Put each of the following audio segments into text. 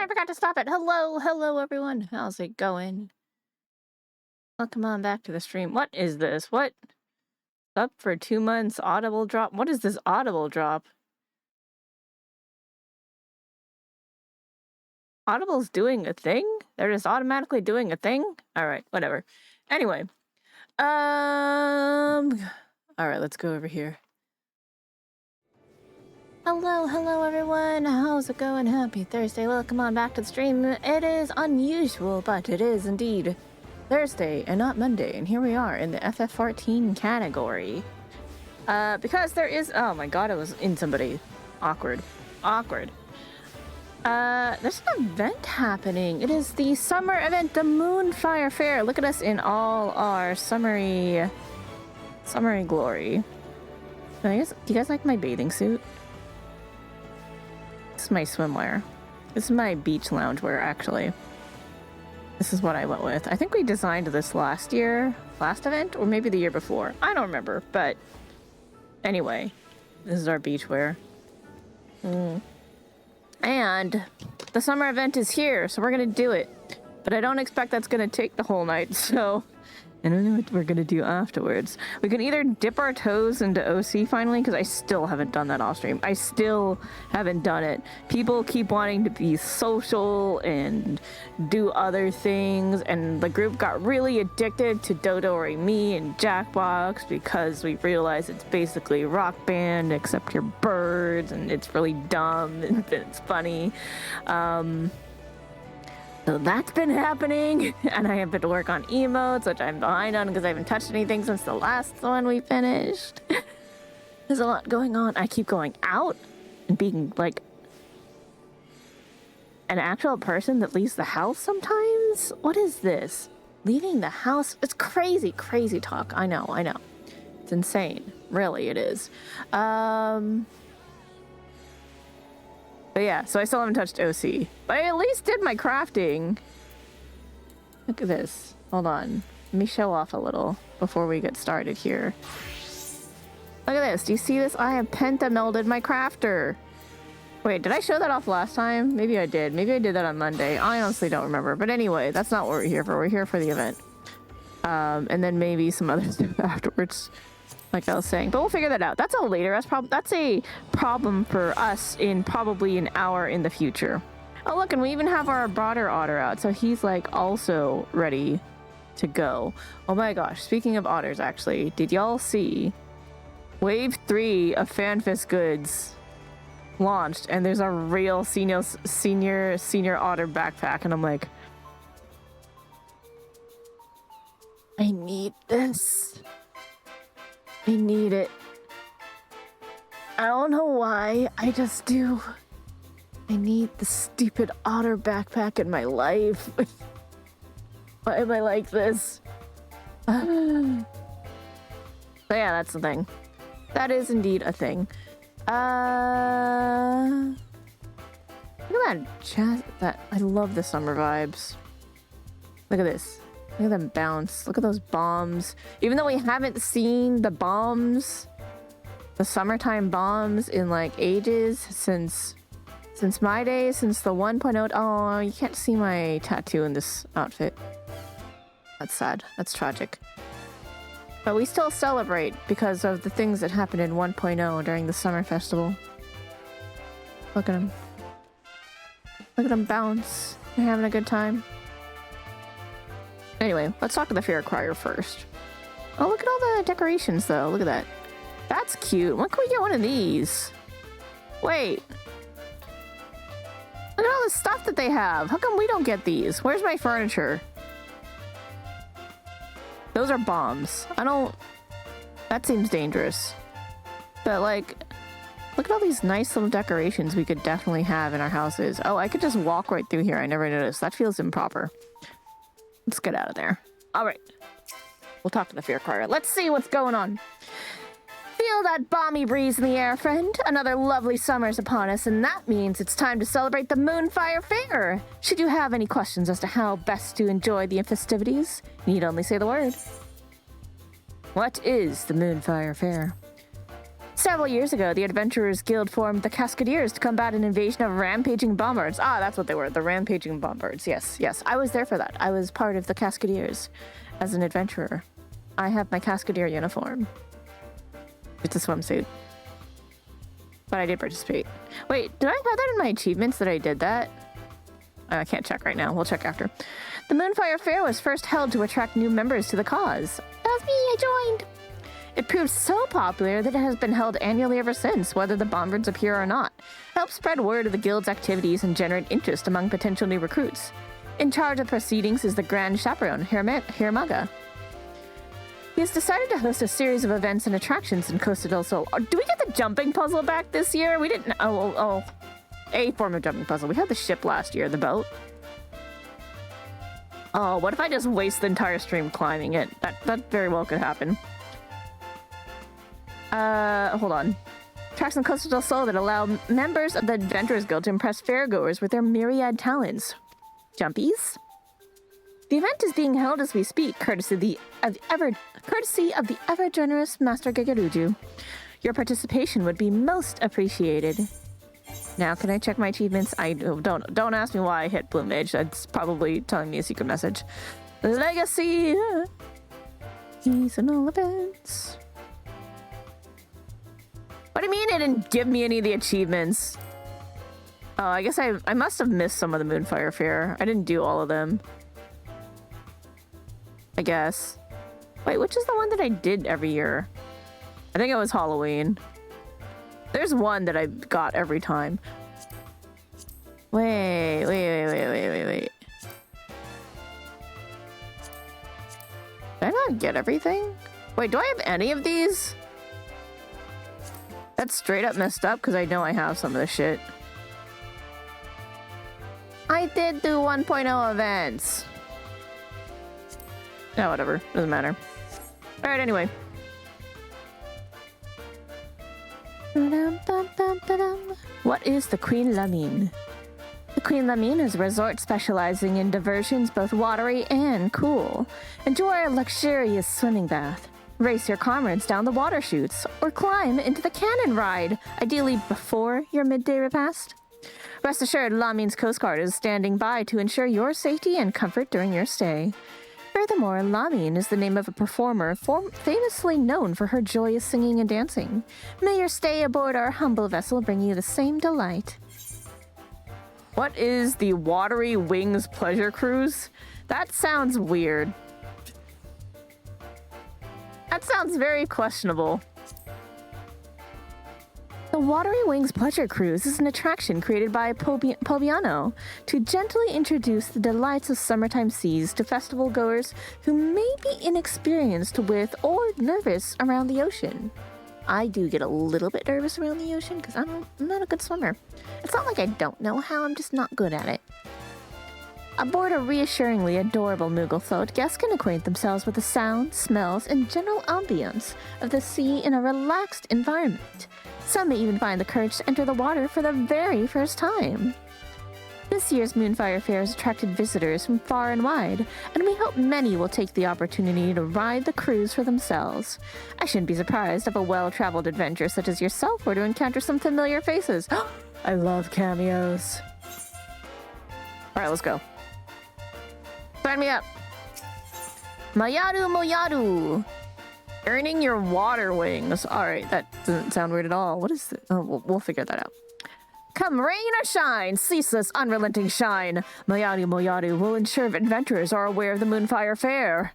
I forgot to stop it. Hello, everyone. How's it going? Welcome on back to the stream. What is this? What? Up for 2 months, audible drop? What is this audible drop? Audible's doing a thing? They're just automatically doing a thing? Alright, whatever. Anyway. Alright, let's go over here. Hello, everyone. How's it going? Happy Thursday. Welcome on back to the stream. It is unusual, but it is indeed Thursday and not Monday. And here we are in the FF14 category. Because there is... Oh my god, I was in somebody. Awkward. There's an event happening. It is the summer event, the Moonfire Faire. Look at us in all our summery glory. Do you guys like my bathing suit? This is my swimwear. This is my beach loungewear, actually. This is what I went with. I think we designed this last event, or maybe the year before. I don't remember, but anyway, this is our beachwear. And the summer event is here, so we're gonna do it. But I don't expect that's gonna take the whole night, so I don't know what we're gonna do afterwards. We can either dip our toes into OC finally, because I still haven't done that off stream. I still haven't done it. People keep wanting to be social and do other things, and the group got really addicted to Dodori Me and Jackbox because we realized it's basically Rock Band except you're birds, and it's really dumb and it's funny. So that's been happening, and I have been to work on emotes, which I'm behind on because I haven't touched anything since the last one we finished. There's a lot going on. I keep going out and being like an actual person that leaves the house sometimes. What is this? Leaving the house? It's crazy talk. I know. It's insane. Really, it is. But yeah, so I still haven't touched OC. But I at least did my crafting. Look at this. Hold on. Let me show off a little before we get started here. Look at this. Do you see this? I have pentamelded my crafter. Wait, did I show that off last time? Maybe I did. Maybe I did that on Monday. I honestly don't remember. But anyway, that's not what we're here for. We're here for the event. And then maybe some other stuff afterwards. Like I was saying, but we'll figure that out. That's a later problem. That's a problem for us in probably an hour in the future. Oh, look, and we even have our broader otter out, so he's like also ready to go. Oh my gosh! Speaking of otters, actually, did y'all see Wave 3 of Fanfist goods launched? And there's a real senior otter backpack, and I'm like, I need this. I need it. I don't know why, I just do. I need the stupid otter backpack in my life. Why am I like this? So yeah, that's the thing. That is indeed a thing. Look at that I love the summer vibes. Look at this. Look at them bounce. Look at those bombs. Even though we haven't seen the bombs, the summertime bombs in like ages, since my days, since the 1.0. Oh, you can't see my tattoo in this outfit. That's sad. That's tragic. But we still celebrate because of the things that happened in 1.0 during the summer festival. Look at them. Look at them bounce. They're having a good time. Anyway, let's talk to the Faire Crier first. Oh, look at all the decorations, though. Look at that. That's cute. When can we get one of these? Wait. Look at all the stuff that they have. How come we don't get these? Where's my furniture? Those are bombs. That seems dangerous. But, like, look at all these nice little decorations we could definitely have in our houses. Oh, I could just walk right through here. I never noticed. That feels improper. Let's get out of there. All right. We'll talk to the Faire Crier. Let's see what's going on. Feel that balmy breeze in the air, friend. Another lovely summer's upon us, and that means it's time to celebrate the Moonfire Faire. Should you have any questions as to how best to enjoy the festivities, you need only say the word. What is the Moonfire Faire? Several years ago, the Adventurers Guild formed the Cascadiers to combat an invasion of rampaging bombards. Ah, that's what they were, the rampaging bombards. Yes, yes, I was there for that. I was part of the Cascadiers as an adventurer. I have my Cascadier uniform. It's a swimsuit. But I did participate. Wait, did I have that in my achievements that I did that? I can't check right now. We'll check after. The Moonfire Faire was first held to attract new members to the cause. That was me, I joined. It proved so popular that it has been held annually ever since, whether the bombards appear or not. Help spread word of the guild's activities and generate interest among potential new recruits. In charge of proceedings is the Grand Chaperone, Hiramaga. He has decided to host a series of events and attractions in Costa del Sol. Do we get the jumping puzzle back this year? We didn't. Oh. A form of jumping puzzle. We had the ship last year, the boat. Oh, what if I just waste the entire stream climbing it? That very well could happen. Hold on. Tracks in Costa del Sol that allow members of the Adventurers Guild to impress fairgoers with their myriad talents. Jumpies? The event is being held as we speak, courtesy of the ever-generous Master Gigaruju. Your participation would be most appreciated. Now, can I check my achievements? Don't ask me why I hit Bloom Age. That's probably telling me a secret message. Legacy! Seasonal events. What do you mean it didn't give me any of the achievements? Oh, I guess I must have missed some of the Moonfire Faire. I didn't do all of them. I guess. Wait, which is the one that I did every year? I think it was Halloween. There's one that I got every time. Wait. Did I not get everything? Wait, do I have any of these? That's straight up messed up because I know I have some of this shit. I did do 1.0 events. Yeah, whatever. Doesn't matter. Alright, anyway. What is the Queen Lamine? The Queen Lamine is a resort specializing in diversions both watery and cool. Enjoy a luxurious swimming bath. Race your comrades down the water chutes, or climb into the cannon ride, ideally before your midday repast. Rest assured, Lamine's Coast Guard is standing by to ensure your safety and comfort during your stay. Furthermore, Lamine is the name of a performer famously known for her joyous singing and dancing. May your stay aboard our humble vessel bring you the same delight. What is the Watery Wings Pleasure Cruise? That sounds weird. That sounds very questionable. The Watery Wings Pleasure Cruise is an attraction created by Pobiano to gently introduce the delights of summertime seas to festival goers who may be inexperienced with or nervous around the ocean. I do get a little bit nervous around the ocean because I'm not a good swimmer. It's not like I don't know how, I'm just not good at it. Aboard a reassuringly adorable Moogle float, guests can acquaint themselves with the sounds, smells, and general ambience of the sea in a relaxed environment. Some may even find the courage to enter the water for the very first time. This year's Moonfire Faire has attracted visitors from far and wide, and we hope many will take the opportunity to ride the cruise for themselves. I shouldn't be surprised if a well-traveled adventurer such as yourself were to encounter some familiar faces. I love cameos. Alright, let's go. Sign me up. Moyaru. Earning your water wings. Alright, that doesn't sound weird at all. What is it? Oh, we'll figure that out. Come rain or shine, ceaseless, unrelenting shine. Moyaru will ensure adventurers are aware of the Moonfire Faire.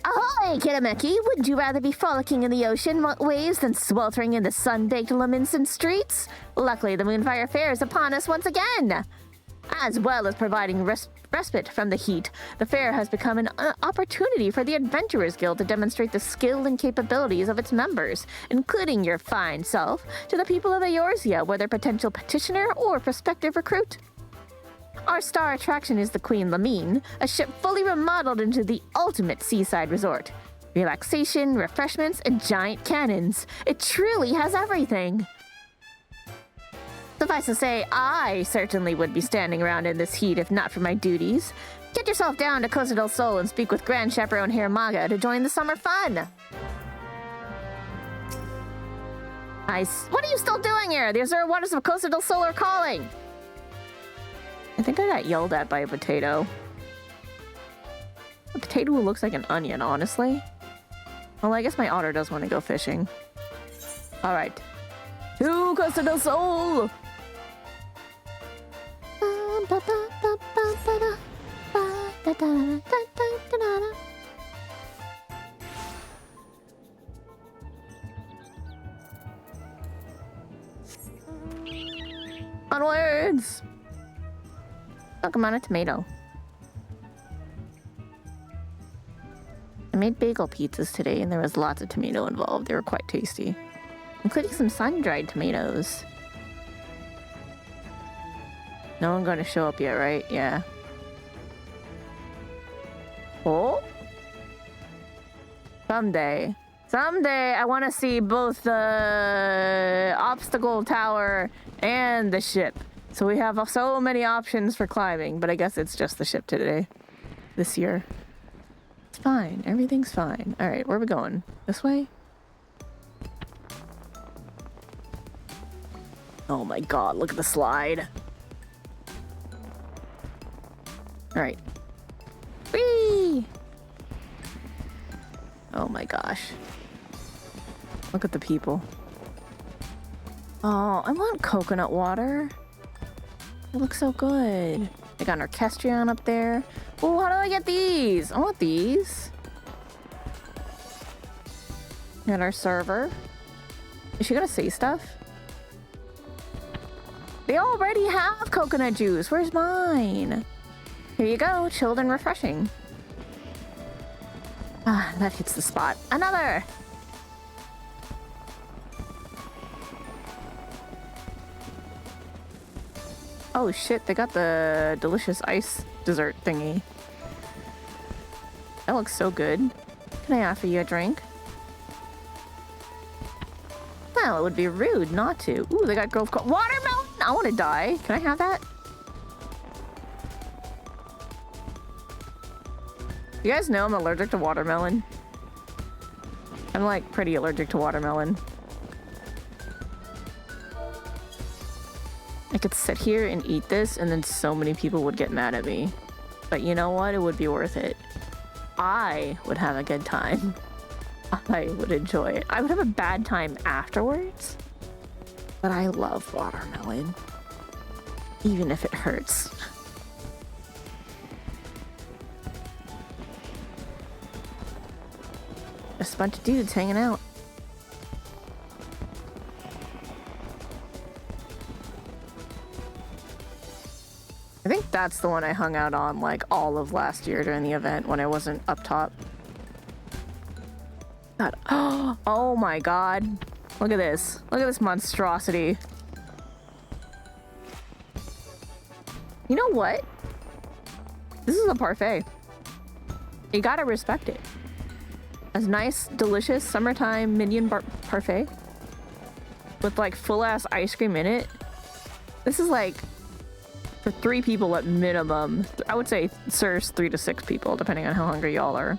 Ahoy, Kitameki! Wouldn't you rather be frolicking in the ocean waves than sweltering in the sun-baked Lemonson streets? Luckily, the Moonfire Faire is upon us once again. As well as providing respite from the heat, the fair has become an opportunity for the Adventurers Guild to demonstrate the skill and capabilities of its members, including your fine self, to the people of Eorzea, whether potential petitioner or prospective recruit. Our star attraction is the Queen Lamine, a ship fully remodeled into the ultimate seaside resort. Relaxation, refreshments, and giant cannons. It truly has everything. Suffice to say, I certainly would be standing around in this heat if not for my duties. Get yourself down to Costa del Sol and speak with Grand Chaperone Hiramaga to join the summer fun. What are you still doing here? The Azure waters of Costa del Sol are calling. I think I got yelled at by a potato. A potato who looks like an onion, honestly. Well, I guess my otter does want to go fishing. All right. To Costa del Sol! Onwards! Look, I'm on a tomato. I made bagel pizzas today and there was lots of tomato involved. They were quite tasty. Including some sun-dried tomatoes. No one gonna show up yet, right? Yeah. Oh? Someday. Someday I want to see both the obstacle tower and the ship. So we have so many options for climbing, but I guess it's just the ship today. This year. It's fine. Everything's fine. Alright, where are we going? This way? Oh my god, look at the slide. Alright. Whee! Oh my gosh. Look at the people. Oh, I want coconut water. It looks so good. They got an orchestrion up there. Oh, how do I get these? I want these. And our server. Is she gonna say stuff? They already have coconut juice. Where's mine? Here you go, chilled and refreshing. Ah, that hits the spot. Another! Oh shit, they got the delicious ice dessert thingy. That looks so good. Can I offer you a drink? Well, it would be rude not to. Ooh, they got girls called watermelon! I want to die. Can I have that? You guys know I'm allergic to watermelon. I'm like pretty allergic to watermelon. I could sit here and eat this and then so many people would get mad at me. But you know what? It would be worth it. I would have a good time. I would enjoy it. I would have a bad time afterwards. But I love watermelon. Even if it hurts. Just a bunch of dudes hanging out. I think that's the one I hung out on like all of last year during the event when I wasn't up top. God. Oh my god. Look at this. Look at this monstrosity. You know what? This is a parfait. You gotta respect it. A nice, delicious summertime minion parfait with like full-ass ice cream in it. This is like for 3 people at minimum. I would say serves 3 to 6 people, depending on how hungry y'all are.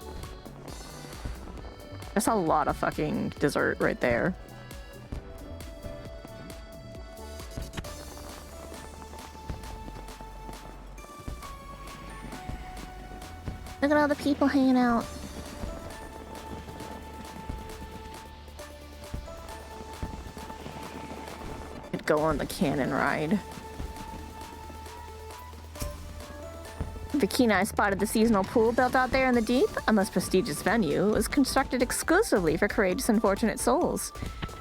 That's a lot of fucking dessert right there. Look at all the people hanging out. Could go on the cannon ride. The Kenai spotted the seasonal pool built out there in the deep. A most prestigious venue was constructed exclusively for courageous and fortunate souls.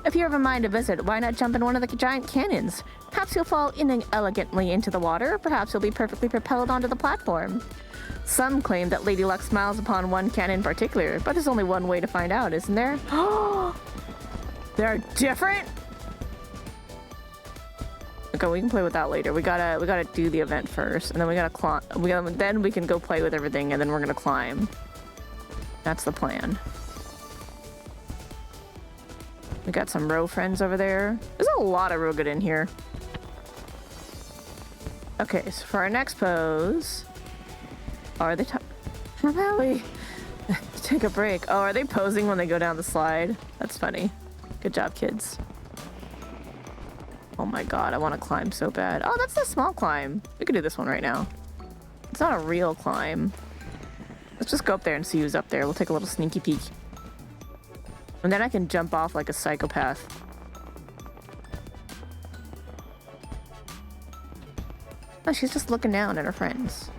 If you have a mind to visit, why not jump in one of the giant canyons? Perhaps you'll fall inelegantly into the water, or perhaps you'll be perfectly propelled onto the platform. Some claim that Lady Luck smiles upon one cannon in particular, but there's only one way to find out, isn't there? They're different? Okay, we can play with that later. We gotta do the event first, and then we gotta climb. Then we can go play with everything, and then we're gonna climb. That's the plan. We got some row friends over there. There's a lot of Rogad in here. Okay, so for our next pose, are they? How about we take a break? Oh, are they posing when they go down the slide? That's funny. Good job, kids. Oh my god, I want to climb so bad. Oh, that's the small climb. We could do this one right now. It's not a real climb. Let's just go up there and see who's up there. We'll take a little sneaky peek. And then I can jump off like a psychopath. Oh, she's just looking down at her friends.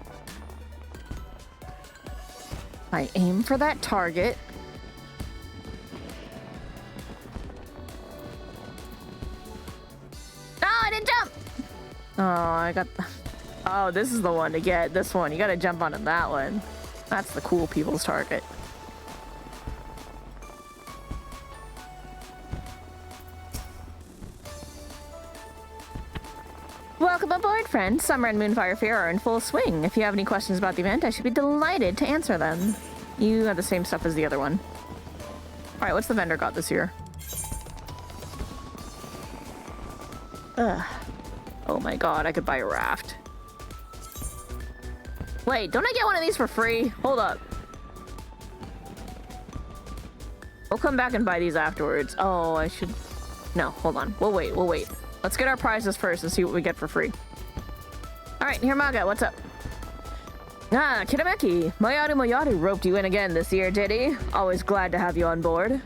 I aim for that target. No, I didn't jump! Oh, I got... Oh, this is the one to get. This one. You gotta jump onto that one. That's the cool people's target. Welcome aboard, friends. Summer and Moonfire Faire are in full swing. If you have any questions about the event, I should be delighted to answer them. You have the same stuff as the other one. Alright, what's the vendor got this year? Ugh. Oh my god, I could buy a raft. Wait, don't I get one of these for free? Hold up. We'll come back and buy these afterwards. Oh, I should... No, hold on. We'll wait, we'll wait. Let's get our prizes first and see what we get for free. Alright, Hiramaga, what's up? Ah, Kitameki. Moyaru roped you in again this year, did he? Always glad to have you on board.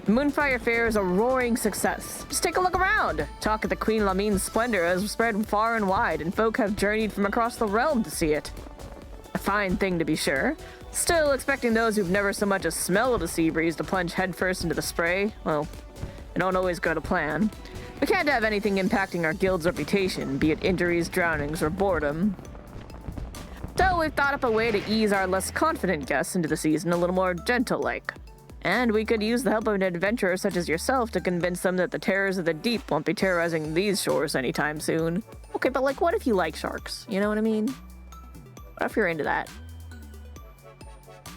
Moonfire Faire is a roaring success. Just take a look around. Talk of the Queen Lamine's splendor has spread far and wide, and folk have journeyed from across the realm to see it. A fine thing to be sure. Still, expecting those who've never so much as smelled a sea breeze to plunge headfirst into the spray, well, it don't always go to plan. We can't have anything impacting our guild's reputation, be it injuries, drownings, or boredom. So we've thought up a way to ease our less confident guests into the season a little more gentle-like. And we could use the help of an adventurer such as yourself to convince them that the terrors of the deep won't be terrorizing these shores anytime soon. Okay, but like, what if you like sharks? You know what I mean? What if you're into that?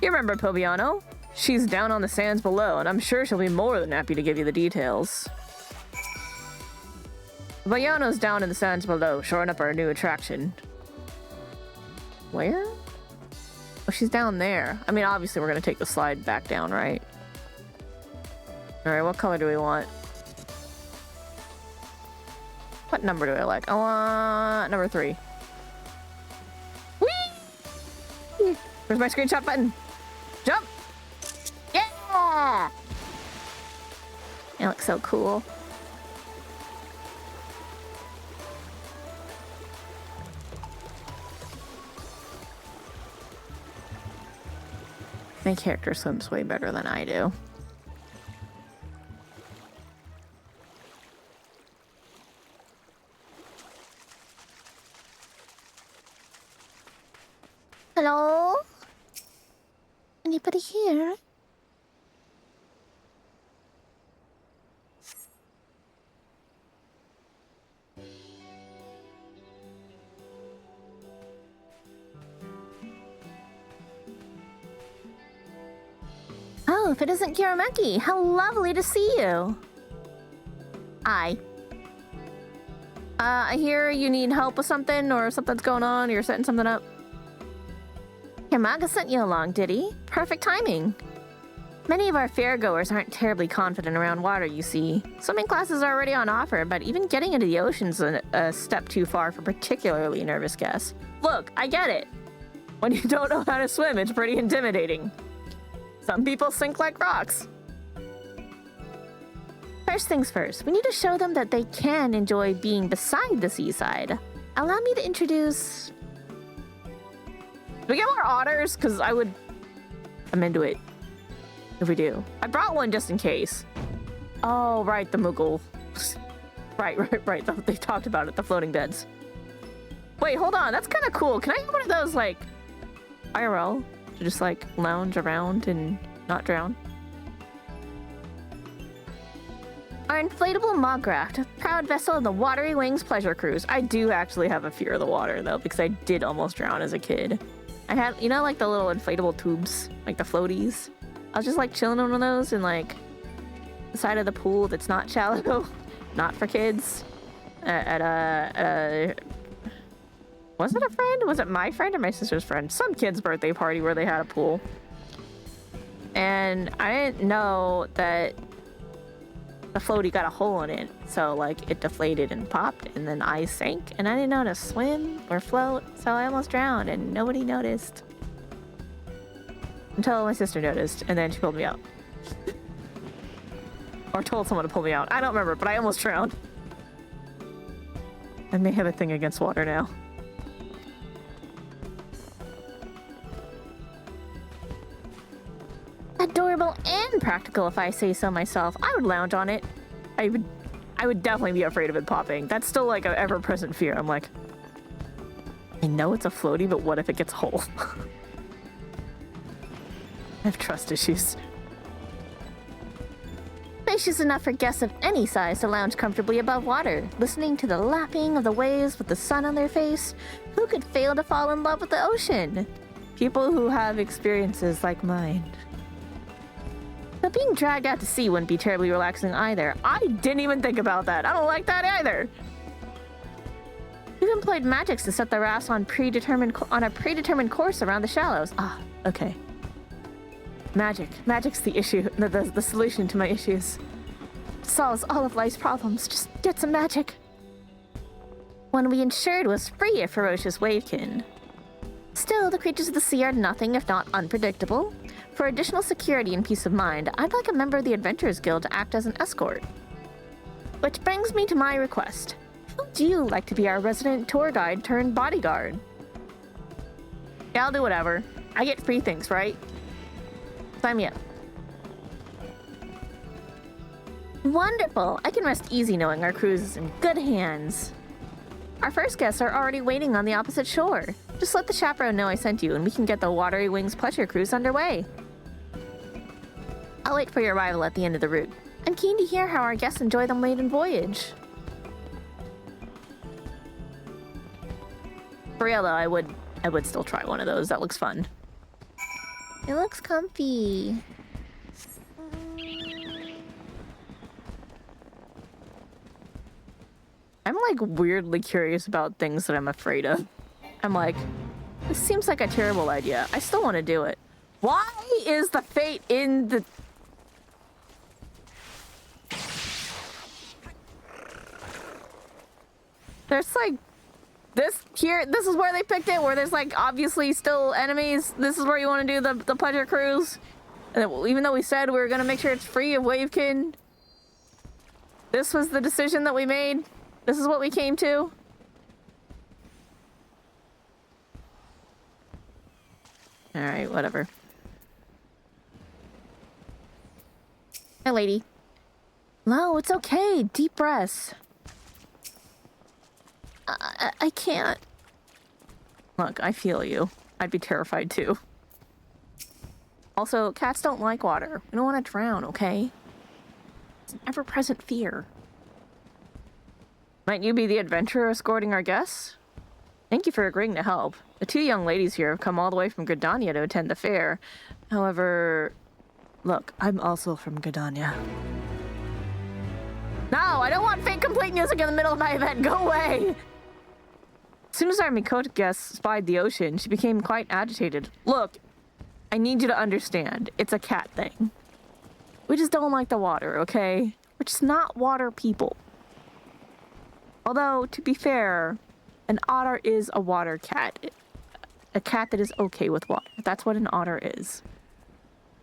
You remember Pobiano? She's down on the sands below, and I'm sure she'll be more than happy to give you the details. Pobiano's down in the sands below, shoring up our new attraction. Where? Oh, she's down there. I mean, obviously we're gonna take the slide back down, right? Alright, what color do we want? What number do I like? I want number 3. Whee! Where's my screenshot button? Jump! Yeah! It looks so cool. My character swims way better than I do. Hello? Anybody here? Oh, if it isn't Kiramaki, how lovely to see you. Hi. I hear you need help with something, or something's going on, or you're setting something up. Hiramaga sent you along, did he? Perfect timing. Many of our fairgoers aren't terribly confident around water, you see. Swimming classes are already on offer, but even getting into the ocean's a step too far for particularly nervous guests. Look, I get it. When you don't know how to swim, it's pretty intimidating. Some people sink like rocks. First things first, we need to show them that they can enjoy being beside the seaside. Allow me to introduce... Do we get more otters? Because I'm into it. If we do. I brought one just in case. Oh, right, the Moogle. right. They talked about it, the floating beds. Wait, hold on. That's kind of cool. Can I get one of those, like, IRL? To just, like, lounge around and not drown? Our inflatable Mograft, a proud vessel of the Watery Wings Pleasure Cruise. I do actually have a fear of the water, though, because I did almost drown as a kid. I had, you know, like the little inflatable tubes, like the floaties? I was just, like, chilling on one of those in, like, the side of the pool that's not shallow, not for kids, was it a friend? Was it my friend or my sister's friend? Some kid's birthday party where they had a pool. And I didn't know that the floaty got a hole in it, so like it deflated and popped, and then I sank, and I didn't know how to swim or float, so I almost drowned, and nobody noticed. Until my sister noticed, and then she pulled me out. Or told someone to pull me out. I don't remember, but I almost drowned. I may have a thing against water now. Adorable and practical, if I say so myself. I would lounge on it. I would definitely be afraid of it popping. That's still like an ever-present fear. I'm like, I know it's a floaty, but what if it gets whole? I have trust issues. Spacious enough for guests of any size to lounge comfortably above water, listening to the lapping of the waves with the sun on their face. Who could fail to fall in love with the ocean? People who have experiences like mine. But being dragged out to sea wouldn't be terribly relaxing either. I didn't even think about that. I don't like that either. We've employed magics to set the rafts on a predetermined course around the shallows. Ah, okay. Magic's the issue, the solution to my issues. Solves all of life's problems. Just get some magic. One we ensured was free of ferocious wavekin. Still, the creatures of the sea are nothing if not unpredictable. For additional security and peace of mind, I'd like a member of the Adventurers Guild to act as an escort. Which brings me to my request. Would you like to be our resident tour guide turned bodyguard? Yeah, I'll do whatever. I get free things, right? Sign me up. Wonderful! I can rest easy knowing our cruise is in good hands. Our first guests are already waiting on the opposite shore. Just let the chaperone know I sent you and we can get the Watery Wings pleasure cruise underway. I'll wait for your arrival at the end of the route. I'm keen to hear how our guests enjoy the maiden voyage. For real though, I would still try one of those. That looks fun. It looks comfy. I'm like weirdly curious about things that I'm afraid of. I'm like, this seems like a terrible idea. I still want to do it. Why is the fate in the... There's like this here. This is where they picked it, where there's like obviously still enemies. This is where you want to do the pleasure cruise. And even though we said we were going to make sure it's free of wavekin, this was the decision that we made. This is what we came to. All right, whatever. Hey, lady. No, it's okay. Deep breaths. I can't. Look, I feel you. I'd be terrified too. Also, cats don't like water. We don't want to drown, okay? It's an ever-present fear. Might you be the adventurer escorting our guests? Thank you for agreeing to help. The two young ladies here have come all the way from Gridania to attend the fair. However, look, I'm also from Gridania. No, I don't want fake complete music in the middle of my event. Go away! As soon as our Mikoto guest spied the ocean, she became quite agitated. Look, I need you to understand. It's a cat thing. We just don't like the water, okay? We're just not water people. Although, to be fair, an otter is a water cat. A cat that is okay with water. That's what an otter is.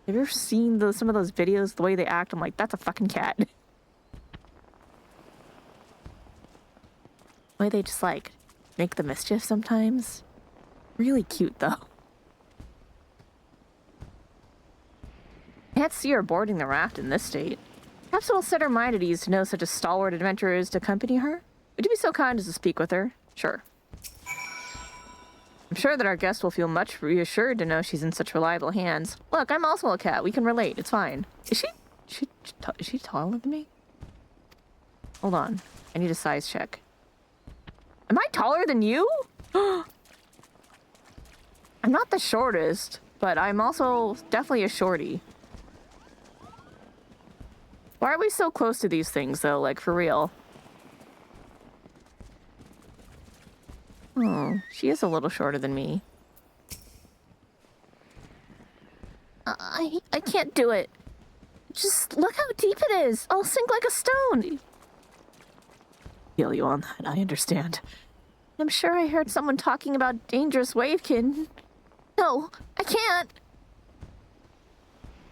Have you ever seen some of those videos, the way they act? I'm like, that's a fucking cat. The way they just like make the mischief sometimes. Really cute though. Can't see her boarding the raft in this state. Perhaps it'll set her mind at ease to know such a stalwart adventurer is to accompany her. Would you be so kind as to speak with her? Sure. I'm sure that our guest will feel much reassured to know she's in such reliable hands. Look, I'm also a cat. We can relate. It's fine. Is she taller than me? Hold on. I need a size check. Am I taller than you? I'm not the shortest, but I'm also definitely a shorty. Why are we so close to these things, though? Like, for real. Oh, she is a little shorter than me. I can't do it. I Just look how deep it is. I'll sink like a stone. Feel you on that, I understand. I'm sure I heard someone talking about dangerous wavekin. No, I can't.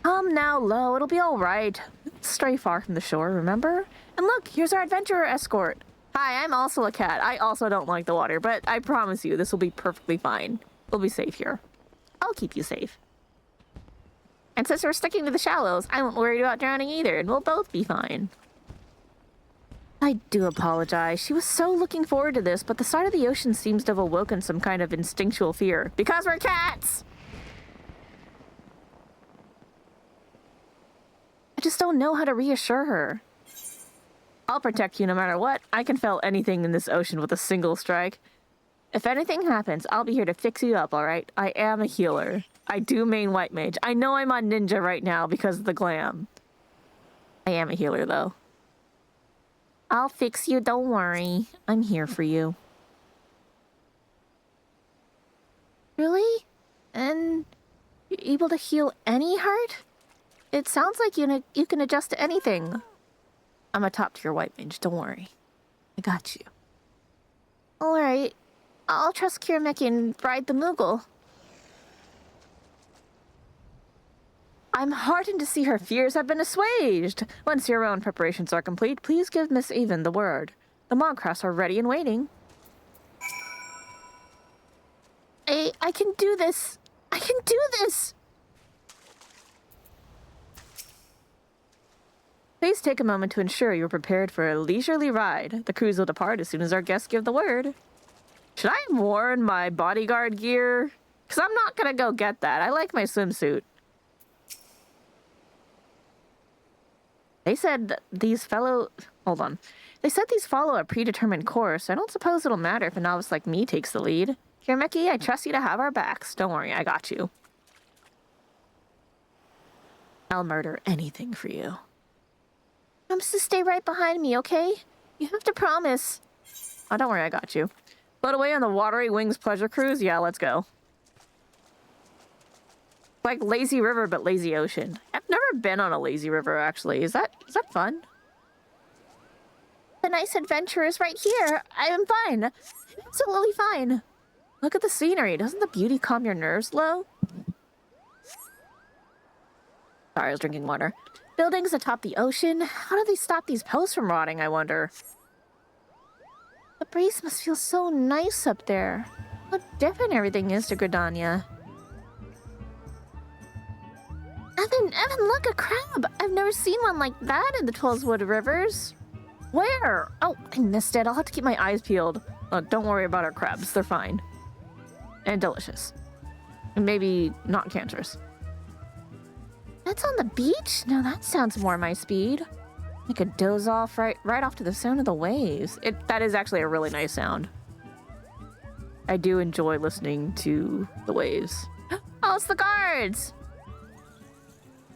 Come now, Lo, it'll be all right. Stray far from the shore, remember? And look, here's our adventurer escort. Hi, I'm also a cat. I also don't like the water, but I promise you this will be perfectly fine. We'll be safe here. I'll keep you safe. And since we're sticking to the shallows, I won't worry about drowning either, and we'll both be fine. I do apologize. She was so looking forward to this, but the sight of the ocean seems to have awoken some kind of instinctual fear. Because we're cats! I just don't know how to reassure her. I'll protect you no matter what. I can fell anything in this ocean with a single strike. If anything happens, I'll be here to fix you up, alright? I am a healer. I do main white mage. I know I'm on ninja right now because of the glam. I am a healer, though. I'll fix you, don't worry. I'm here for you. Really? And you're able to heal any hurt? It sounds like you can adjust to anything. I'm a top-tier white mage, don't worry. I got you. Alright. I'll trust Kirameki and ride the Moogle. I'm heartened to see her fears have been assuaged. Once your own preparations are complete, please give Miss Even the word. The Mobcrafts are ready and waiting. I can do this. I can do this. Please take a moment to ensure you're prepared for a leisurely ride. The cruise will depart as soon as our guests give the word. Should I have worn my bodyguard gear? Because I'm not going to go get that. I like my swimsuit. They said these follow a predetermined course. I don't suppose it'll matter if a novice like me takes the lead. Kirameki, I trust you to have our backs. Don't worry, I got you. I'll murder anything for you. Promise to stay right behind me, okay? You have to promise. Oh, don't worry, I got you. Float away on the Watery Wings pleasure cruise? Yeah, let's go. Like lazy river, but lazy ocean. I've never been on a lazy river, actually. Is that fun? The nice adventure is right here. I am fine. Absolutely fine. Look at the scenery. Doesn't the beauty calm your nerves, Lo? Sorry, I was drinking water. Buildings atop the ocean. How do they stop these posts from rotting, I wonder? The breeze must feel so nice up there. How different everything is to Gridania. Evan, look, a crab! I've never seen one like that in the Twellswood Rivers. Where? Oh, I missed it. I'll have to keep my eyes peeled. Oh, don't worry about our crabs. They're fine. And delicious. And maybe not cancerous. That's on the beach? Now that sounds more my speed. I could doze off right off to the sound of the waves. That is actually a really nice sound. I do enjoy listening to the waves. Oh, it's the guards!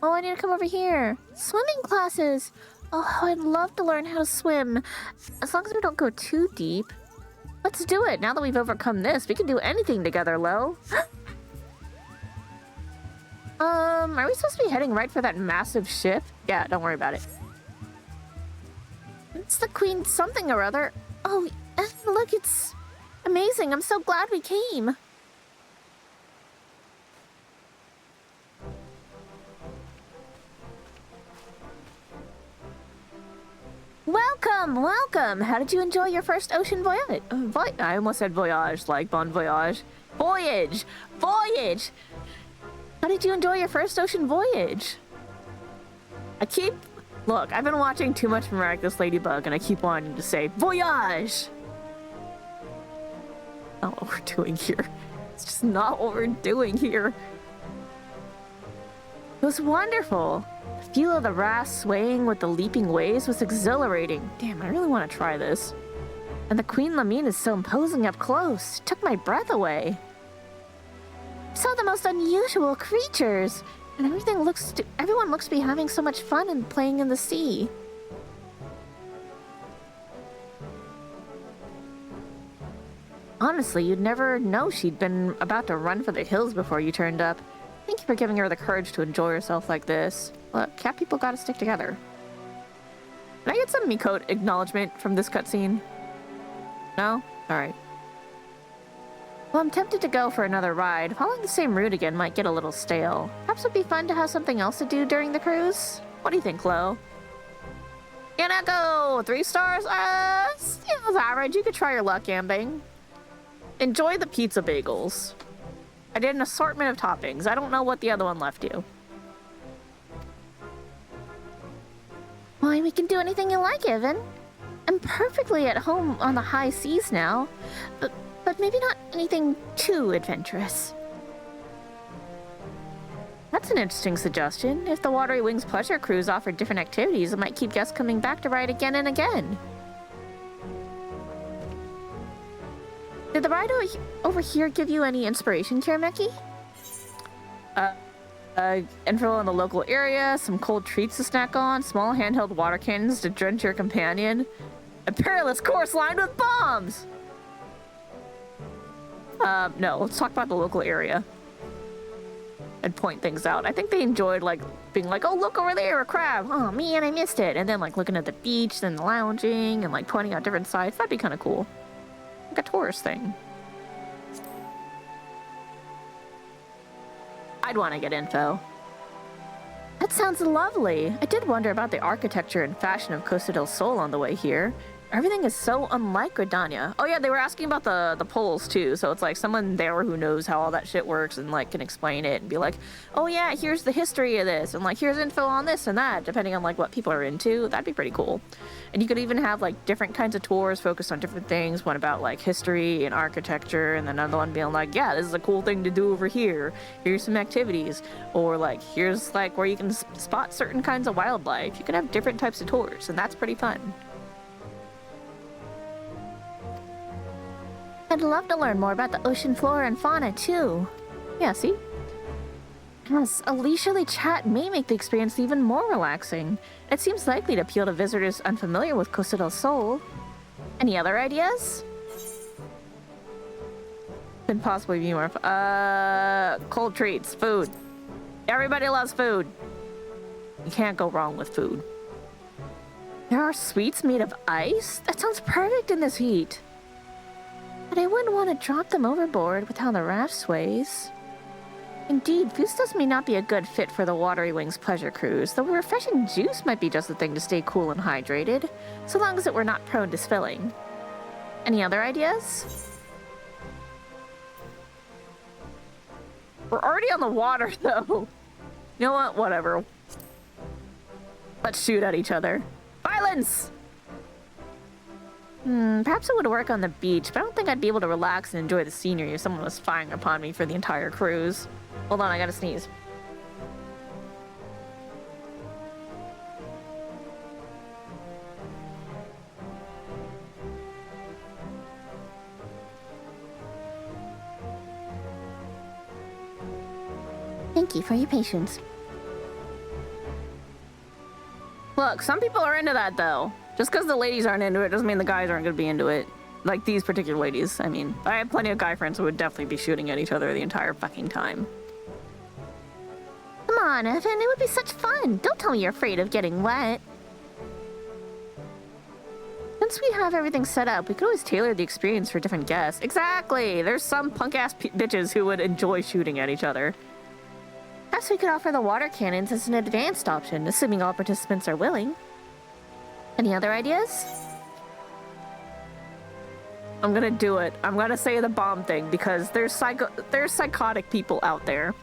Oh, I need to come over here. Swimming classes! Oh, I'd love to learn how to swim. As long as we don't go too deep. Let's do it. Now that we've overcome this, we can do anything together, Lo. Are we supposed to be heading right for that massive ship? Yeah, don't worry about it. It's the Queen something or other. Oh, look, it's amazing. I'm so glad we came. Welcome, welcome. How did you enjoy your first ocean voyage? I almost said voyage, like bon voyage. Voyage! Voyage! How did you enjoy your first ocean voyage? Look, I've been watching too much Miraculous Ladybug, and I keep wanting to say, voyage! Not what we're doing here. It's just not what we're doing here. It was wonderful. The feel of the raft swaying with the leaping waves was exhilarating. Damn, I really want to try this. And the Queen Lamine is so imposing up close. It took my breath away. I saw the most unusual creatures, and everyone looks to be having so much fun and playing in the sea. Honestly, you'd never know she'd been about to run for the hills before you turned up. Thank you for giving her the courage to enjoy herself like this. Look, cat people gotta stick together. Can I get some Mikote acknowledgement from this cutscene? No? Alright. Well, I'm tempted to go for another ride. Following the same route again might get a little stale. Perhaps it'd be fun to have something else to do during the cruise? What do you think, Lo? Yanako! 3 stars? It's average. You could try your luck, Ambing. Enjoy the pizza bagels. I did an assortment of toppings. I don't know what the other one left you. Why, we can do anything you like, Evan. I'm perfectly at home on the high seas now, but maybe not anything too adventurous. That's an interesting suggestion. If the Watery Wings Pleasure Cruise offered different activities, it might keep guests coming back to ride again and again. Did the ride over here give you any inspiration, Kirameki? Info in the local area, some cold treats to snack on, small handheld water cannons to drench your companion, a perilous course lined with bombs! No, let's talk about the local area. And point things out. I think they enjoyed, like, being like, oh, look over there, a crab! Oh, man, I missed it! And then, like, looking at the beach, then lounging, and, like, pointing out different sites. That'd be kind of cool. Like a tourist thing. I'd want to get info. That sounds lovely. I did wonder about the architecture and fashion of Costa del Sol on the way here. Everything is so unlike Gridania. Oh yeah, they were asking about the poles too, so it's like someone there who knows how all that shit works and like can explain it and be like, oh yeah, here's the history of this, and like here's info on this and that, depending on like what people are into. That'd be pretty cool. And you could even have like different kinds of tours focused on different things, one about like history and architecture, and then another one being like, yeah, this is a cool thing to do over here. Here's some activities. Or like, here's like where you can spot certain kinds of wildlife. You can have different types of tours, and that's pretty fun. I'd love to learn more about the ocean flora and fauna, too. Yeah, see? Yes, a leisurely chat may make the experience even more relaxing. It seems likely to appeal to visitors unfamiliar with Costa del Sol. Any other ideas? Could possibly be more cold treats, food. Everybody loves food. You can't go wrong with food. There are sweets made of ice? That sounds perfect in this heat. But I wouldn't want to drop them overboard with how the raft sways. Indeed, Fustas may not be a good fit for the Watery Wings Pleasure Cruise, though refreshing juice might be just the thing to stay cool and hydrated, so long as it were not prone to spilling. Any other ideas? We're already on the water, though. You know what? Whatever. Let's shoot at each other. Violence! Perhaps it would work on the beach, but I don't think I'd be able to relax and enjoy the scenery if someone was firing upon me for the entire cruise. Hold on, I gotta sneeze. Thank you for your patience. Look, some people are into that, though. Just because the ladies aren't into it doesn't mean the guys aren't going to be into it. Like these particular ladies. I mean, I have plenty of guy friends who would definitely be shooting at each other the entire fucking time. Come on, Evan, it would be such fun. Don't tell me you're afraid of getting wet. Once we have everything set up, we could always tailor the experience for different guests. Exactly! There's some punk-ass bitches who would enjoy shooting at each other. Perhaps we could offer the water cannons as an advanced option, assuming all participants are willing. Any other ideas? I'm gonna do it. I'm gonna say the bomb thing because there's psychotic people out there.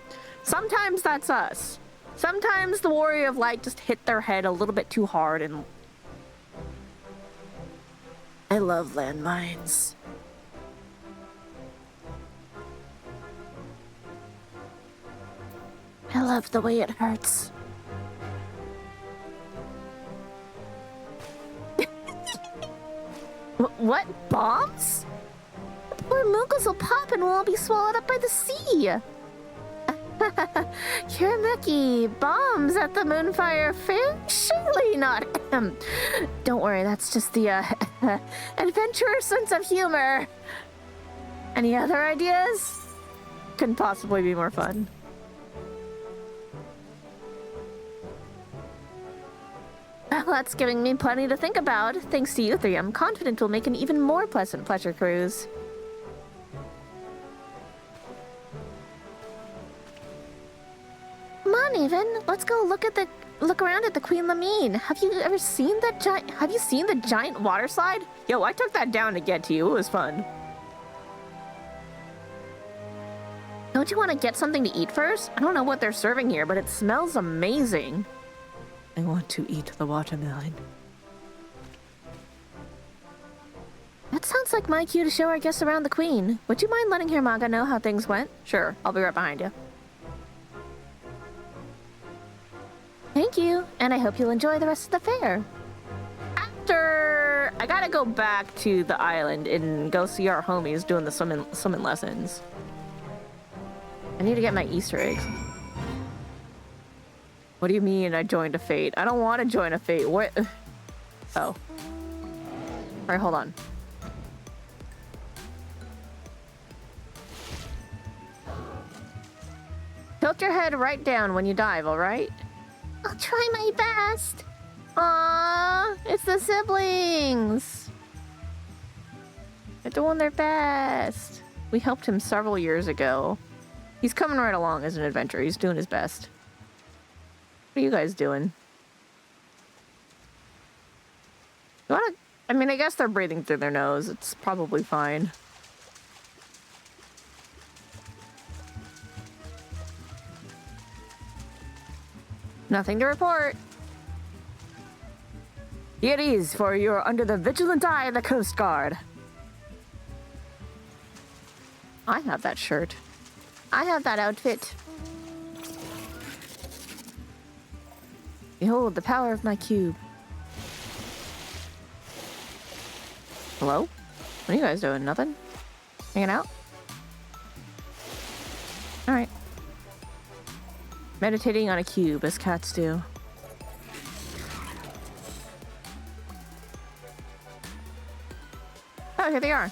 Sometimes that's us. Sometimes the Warrior of Light just hit their head a little bit too hard and... I love landmines. I love the way it hurts. What? Bombs? The poor Moogles will pop and we'll all be swallowed up by the sea. Kirameki, bombs at the Moonfire Faire? Surely not. Don't worry, that's just the adventurous sense of humor. Any other ideas? Couldn't possibly be more fun. Well, that's giving me plenty to think about. Thanks to you three, I'm confident we'll make an even more pleasant pleasure cruise. Come on, Even. Let's go look around at the Queen Lamine. Have you seen the giant water slide? Yo, I took that down to get to you. It was fun. Don't you want to get something to eat first? I don't know what they're serving here, but it smells amazing. I want to eat the watermelon. That sounds like my cue to show our guests around the Queen. Would you mind letting Hiramaga know how things went? Sure, I'll be right behind you. Thank you, and I hope you'll enjoy the rest of the fair. After... I gotta go back to the island and go see our homies doing the swimming lessons. I need to get my Easter eggs. What do you mean I joined a fate? I don't want to join a fate. What? Oh. Alright, hold on. Tilt your head right down when you dive, alright? I'll try my best. Aww, it's the siblings. They're doing their best. We helped him several years ago. He's coming right along as an adventurer. He's doing his best. What are you guys doing? You wanna... I mean, I guess they're breathing through their nose. It's probably fine. Nothing to report. At ease, for you're under the vigilant eye of the Coast Guard. I have that shirt. I have that outfit. Behold the power of my cube. Hello? What are you guys doing? Nothing? Hanging out? Alright. Meditating on a cube, as cats do. Oh, here they are.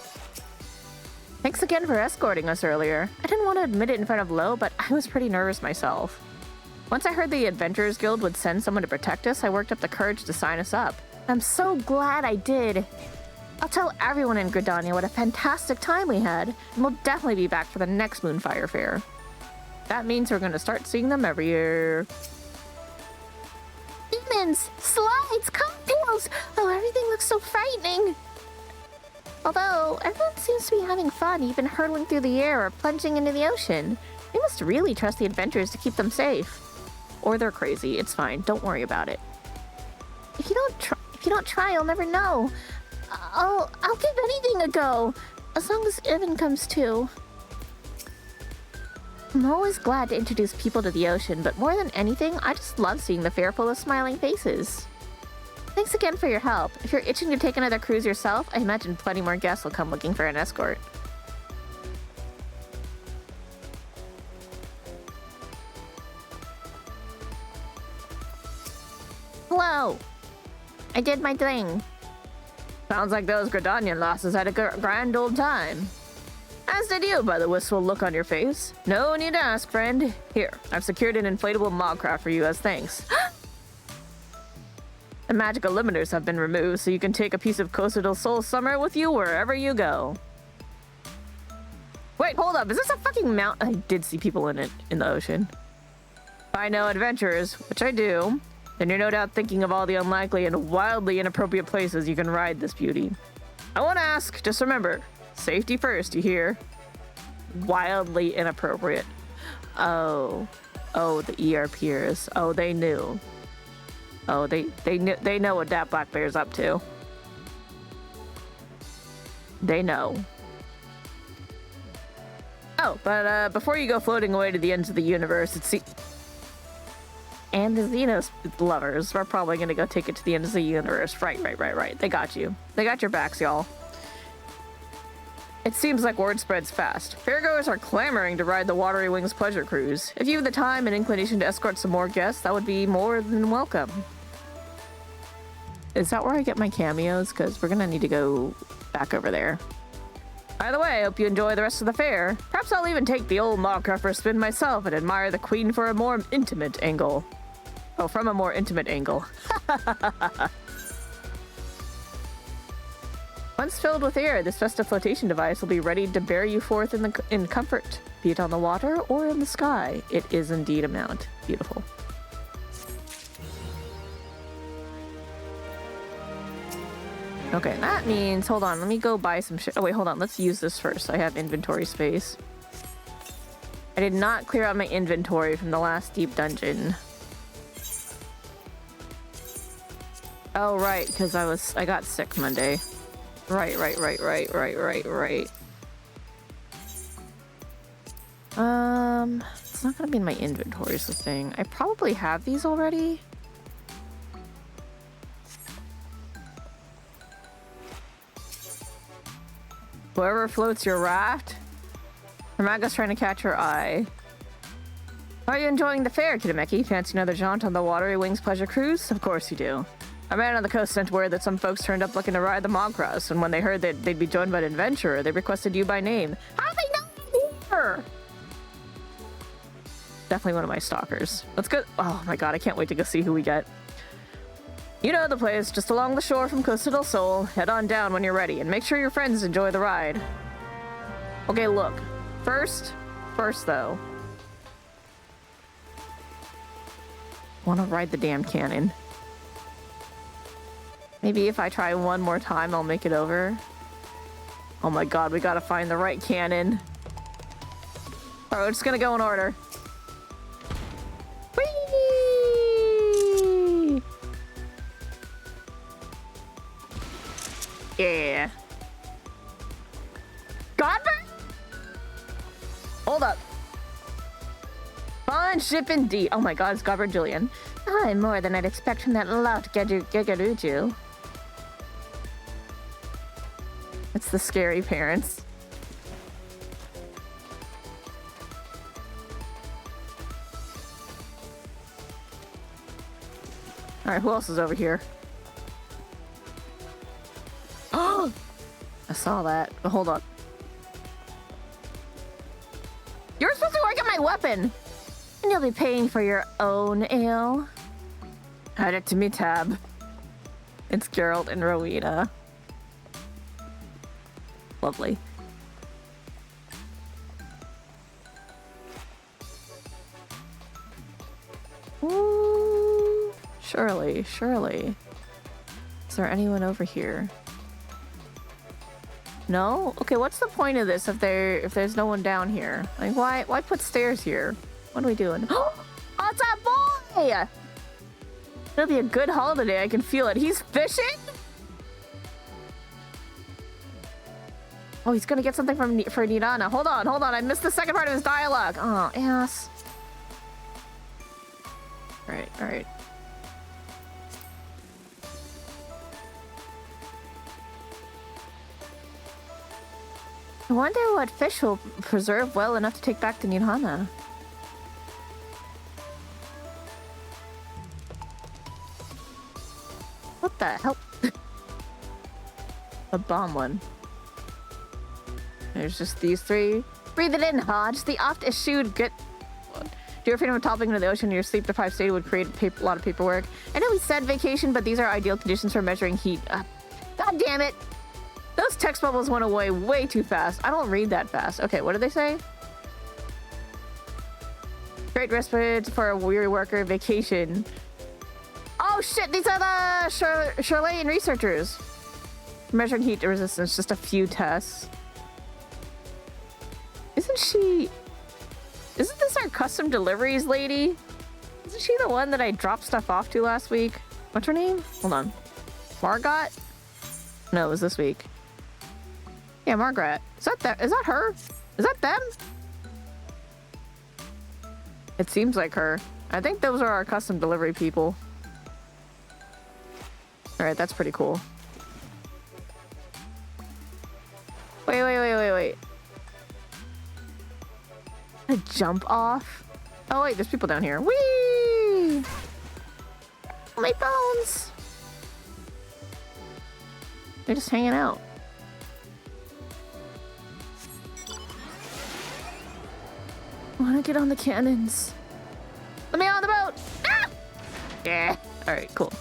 Thanks again for escorting us earlier. I didn't want to admit it in front of Lo, but I was pretty nervous myself. Once I heard the Adventurers Guild would send someone to protect us, I worked up the courage to sign us up. I'm so glad I did. I'll tell everyone in Gridania what a fantastic time we had, and we'll definitely be back for the next Moonfire Fair. That means we're going to start seeing them every year. Demons! Slides! Cocktails! Oh, everything looks so frightening! Although, everyone seems to be having fun, even hurtling through the air or plunging into the ocean. We must really trust the adventurers to keep them safe. Or they're crazy. It's fine. Don't worry about it. If you don't try, you'll never know. I'll give anything a go, as long as Evan comes too. I'm always glad to introduce people to the ocean, but more than anything, I just love seeing the fair full of smiling faces. Thanks again for your help. If you're itching to take another cruise yourself, I imagine plenty more guests will come looking for an escort. Hello! I did my thing. Sounds like those Gridanian lasses had a grand old time. As did you, by the wistful look on your face. No need to ask, friend. Here, I've secured an inflatable mobcraft for you as thanks. The magic limiters have been removed, so you can take a piece of Costa del Sol summer with you wherever you go. Wait, hold up. Is this a fucking mount? I did see people in it, in the ocean. If I know adventurers, which I do, then you're no doubt thinking of all the unlikely and wildly inappropriate places you can ride this beauty. I won't ask, just remember, safety first, you hear? Wildly inappropriate. Oh, the ERPers. Oh, they knew. Oh, they know what that black bear's up to. They know. Oh, but before you go floating away to the ends of the universe, and the Xenos lovers, we're probably gonna go take it to the ends of the universe. Right. They got you. They got your backs, y'all. It seems like word spreads fast. Fairgoers are clamoring to ride the Watery Wings pleasure cruise. If you have the time and inclination to escort some more guests, that would be more than welcome. Is that where I get my cameos? Because we're gonna need to go back over there. By the way, I hope you enjoy the rest of the fair. Perhaps I'll even take the old mobcraft for a spin myself and admire the Queen for a more intimate angle. Oh, from a more intimate angle. Once filled with air, this festive flotation device will be ready to bear you forth in comfort, be it on the water or in the sky. It is indeed a mount. Beautiful. Okay, that means, hold on, let me go buy some shit. Oh wait, hold on, let's use this first. I have inventory space. I did not clear out my inventory from the last deep dungeon. Oh right, because I got sick Monday. Right. It's not gonna be in my inventory is the thing. I probably have these already. Whoever floats your raft. Hamaga's trying to catch her eye. Are you enjoying the fair, Kidameki? Fancy another jaunt on the Watery Wings pleasure cruise? Of course you do. A man on the coast sent word that some folks turned up looking to ride the Mogcross, and when they heard that they'd be joined by an adventurer, they requested you by name. How do they know I'm here? Definitely one of my stalkers. Let's go. Oh my god, I can't wait to go see who we get. You know the place, just along the shore from Costa del Sol. Head on down when you're ready, and make sure your friends enjoy the ride. Okay, look. First though. Want to ride the damn cannon. Maybe if I try one more time, I'll make it over. Oh my god, we gotta find the right cannon. Alright, we're just gonna go in order. Whee! Yeah. Godburn? Hold up. Fun ship indeed. Oh my god, it's Godburn Julian. I'm more than I'd expect from that lout Gagaruju. It's the scary parents. Alright, who else is over here? Oh! I saw that. But hold on. You're supposed to work on my weapon! And you'll be paying for your own ale. Add it to me tab. It's Geralt and Rowena. Lovely. Ooh, surely. Is there anyone over here? No? Okay, what's the point of this if there's no one down here? Like, why put stairs here? What are we doing? Oh, it's that boy! It'll be a good haul today. I can feel it. He's fishing? Oh, he's gonna get something for Nidana. Hold on. I missed the second part of his dialogue. Oh, ass. All right. I wonder what fish will preserve well enough to take back to Nidana. What the hell? A bomb one. There's just these three. Breathe it in, Hodge. The oft-eschewed good... Do you ever feel toppling into the ocean in your sleep-deprived state would create a lot of paperwork? I know we said vacation, but these are ideal conditions for measuring heat. God damn it! Those text bubbles went away way too fast. I don't read that fast. Okay, what did they say? Great respite for a weary worker. Vacation. Oh shit, these are the Chilean researchers. Measuring heat resistance, just a few tests. Isn't this our custom deliveries lady? Isn't she the one that I dropped stuff off to last week? What's her name? Hold on. Margot? No, it was this week. Yeah, Margaret. Is that her? Is that them? It seems like her. I think those are our custom delivery people. Alright, that's pretty cool. Wait. A jump off? Oh wait, there's people down here. Whee! My bones! They're just hanging out. I wanna get on the cannons. Let me on the boat! Ah! Yeah. Alright, cool.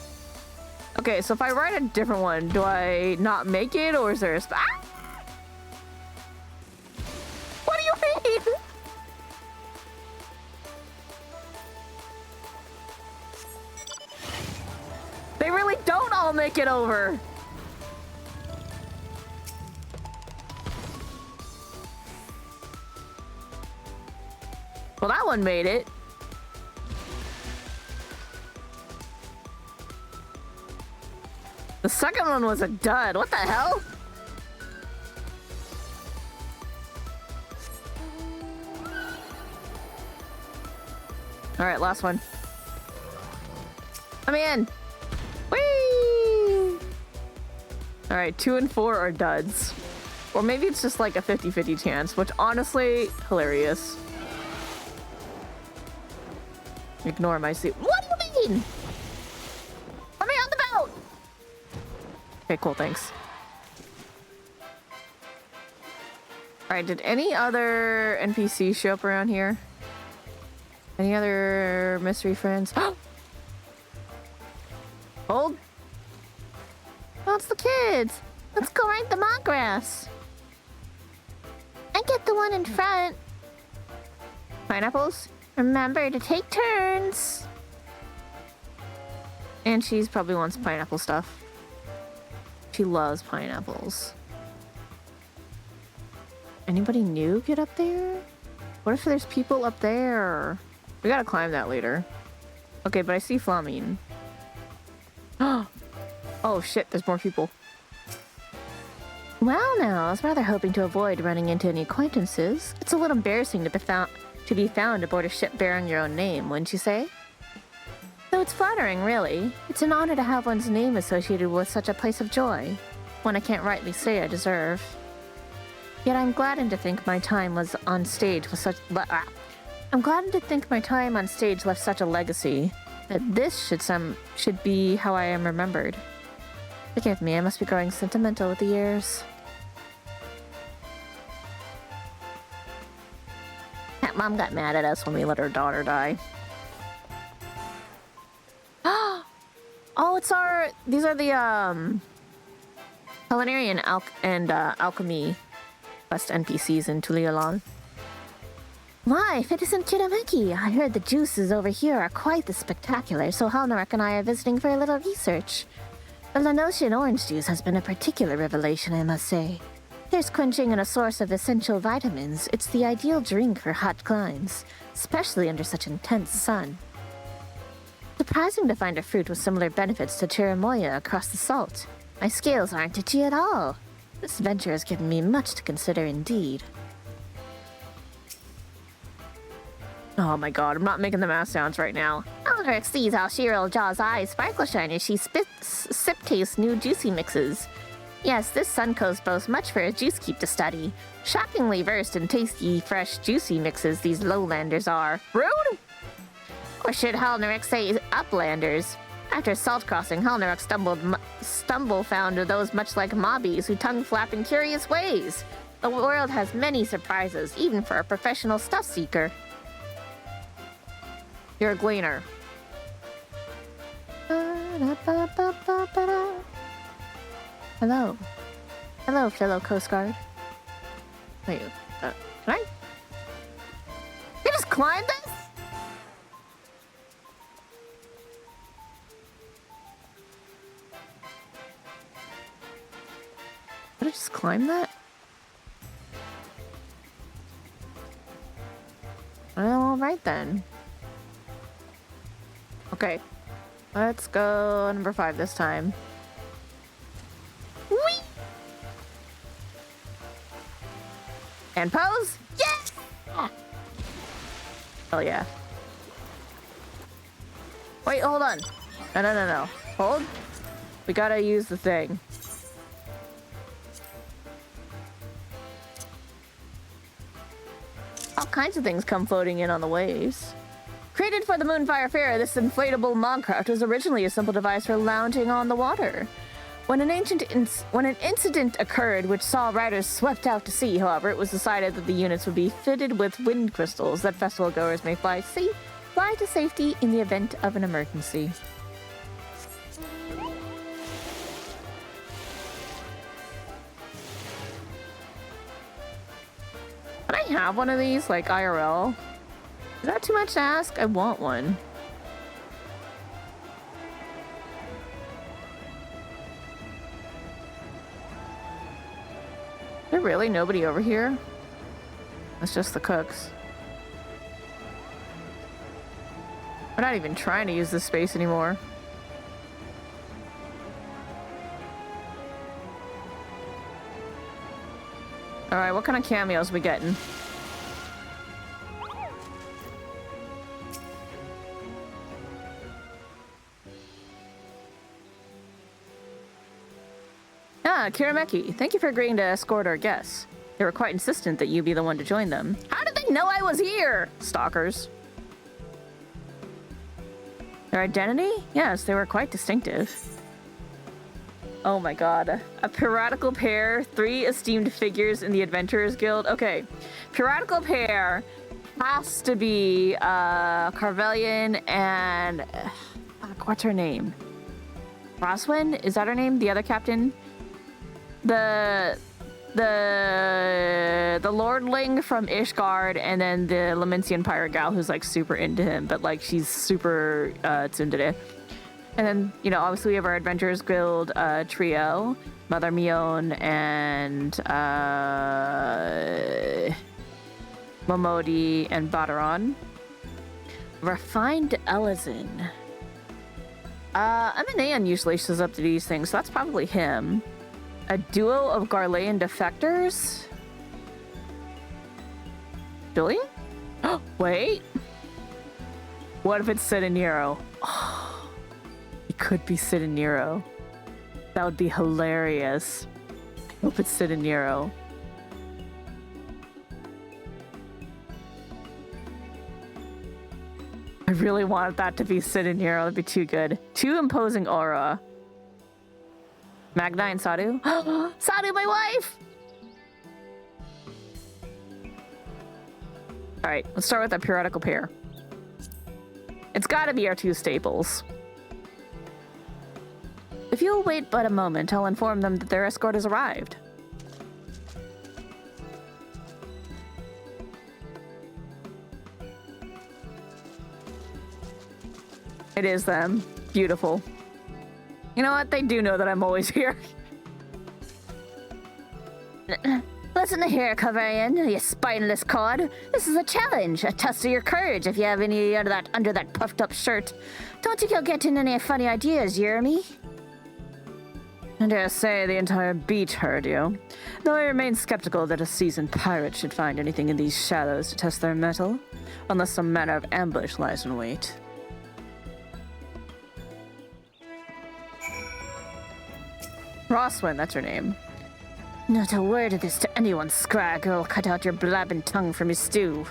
Okay, so if I write a different one, do I not make it, or is there a What do you mean? They really don't all make it over. Well, that one made it. The second one was a dud. What the hell? All right, last one. I'm in. Whee! All right, 2 and 4 are duds. Or maybe it's just like a 50-50 chance, which honestly, hilarious. Ignore my seat. What do you mean? Let me on the boat! Okay, cool, thanks. Alright, did any other NPCs show up around here? Any other mystery friends? Hold! Oh, it's the kids! Let's go ride the monographs! I get the one in front. Pineapples? Remember to take turns. And she's probably wants pineapple stuff. She loves pineapples. Anybody new get up there? What if there's people up there? We gotta climb that later. Okay, but I see Flamine. Oh shit, there's more people. Well now, I was rather hoping to avoid running into any acquaintances. It's a little embarrassing to be found aboard a ship bearing your own name, wouldn't you say? Though it's flattering, really. It's an honor to have one's name associated with such a place of joy. One I can't rightly say I deserve. Yet I'm gladdened to think my time was on stage with such... I'm gladdened to think my time on stage left such a legacy. That this should be how I am remembered. Forgive me, I must be growing sentimental with the years. That mom got mad at us when we let her daughter die. Oh, it's our... These are the, culinary and alchemy quest NPCs in Tulialan. Why, Citizen Kirameki, I heard the juices over here are quite the spectacular, so Halnarak and I are visiting for a little research. The Lanosian orange juice has been a particular revelation, I must say. There's quenching and a source of essential vitamins. It's the ideal drink for hot climes, especially under such intense sun. Surprising to find a fruit with similar benefits to Chirimoya across the salt. My scales aren't itchy at all. This venture has given me much to consider indeed. Oh my god, I'm not making the mouse sounds right now. Aldrich sees how Shirl Jaw's eyes sparkle shine as she sip-tastes new juicy mixes. Yes, this Suncoast boasts much for a juice keep to study. Shockingly versed in tasty, fresh, juicy mixes these lowlanders are. Rude? Or should Halnarik say uplanders? After salt crossing, Halnarik found those much like mobbies who tongue-flap in curious ways. The world has many surprises, even for a professional stuff seeker. You're a gleaner. Hello. Hello, fellow Coast Guard. Wait, can I? You just climb this? Did I just climb that? Well, alright then. Okay, let's go number 5 this time. Whee! And pose? Yes! Hell yeah. Wait, hold on. No. Hold. We gotta use the thing. All kinds of things come floating in on the waves. Created for the Moonfire Faire, this inflatable Minecraft was originally a simple device for lounging on the water. When an incident occurred which saw riders swept out to sea, however, it was decided that the units would be fitted with wind crystals that festival goers may fly to safety in the event of an emergency. Can I have one of these, like IRL? Is that too much to ask? I want one. Is there really nobody over here? It's just the cooks. We're not even trying to use this space anymore. Alright, what kind of cameos we getting? Ah, Kirameki, thank you for agreeing to escort our guests. They were quite insistent that you be the one to join them. How did they know I was here? Stalkers. Their identity? Yes, they were quite distinctive. Oh my god. A piratical pair, 3 esteemed figures in the Adventurers Guild. Okay. Piratical pair has to be Carvelian and... what's her name? Roswin? Is that her name? The other captain? The lordling from Ishgard, and then the Lamencian pirate gal who's like super into him, but like she's super tsundere. And then, you know, obviously we have our Adventurers Guild trio, Mother Mion and Momodi and Badaron. Refined Elizin. Minayan usually shows up to these things, so that's probably him. A duo of Garlean defectors? Julian? Wait. What if it's Sid and Nero? It could be Sid and Nero. That would be hilarious. I hope it's Sid and Nero. I really wanted that to be Sid and Nero. That'd be too good. Too imposing aura. Magna and Sadu? Sadu, my wife! Alright, let's start with that piratical pair. It's gotta be our 2 staples. If you'll wait but a moment, I'll inform them that their escort has arrived. It is them. Beautiful. You know what? They do know that I'm always here. Listen here, Kavarian, you spineless cod. This is a challenge, a test of your courage if you have any under that puffed up shirt. Don't think you'll get in any funny ideas, you hear me? I dare say the entire beach heard you. Though I remain skeptical that a seasoned pirate should find anything in these shallows to test their mettle, unless some manner of ambush lies in wait. Roswin, that's her name. Not a word of this to anyone, Scrag, or I'll cut out your blabbing tongue from your stew.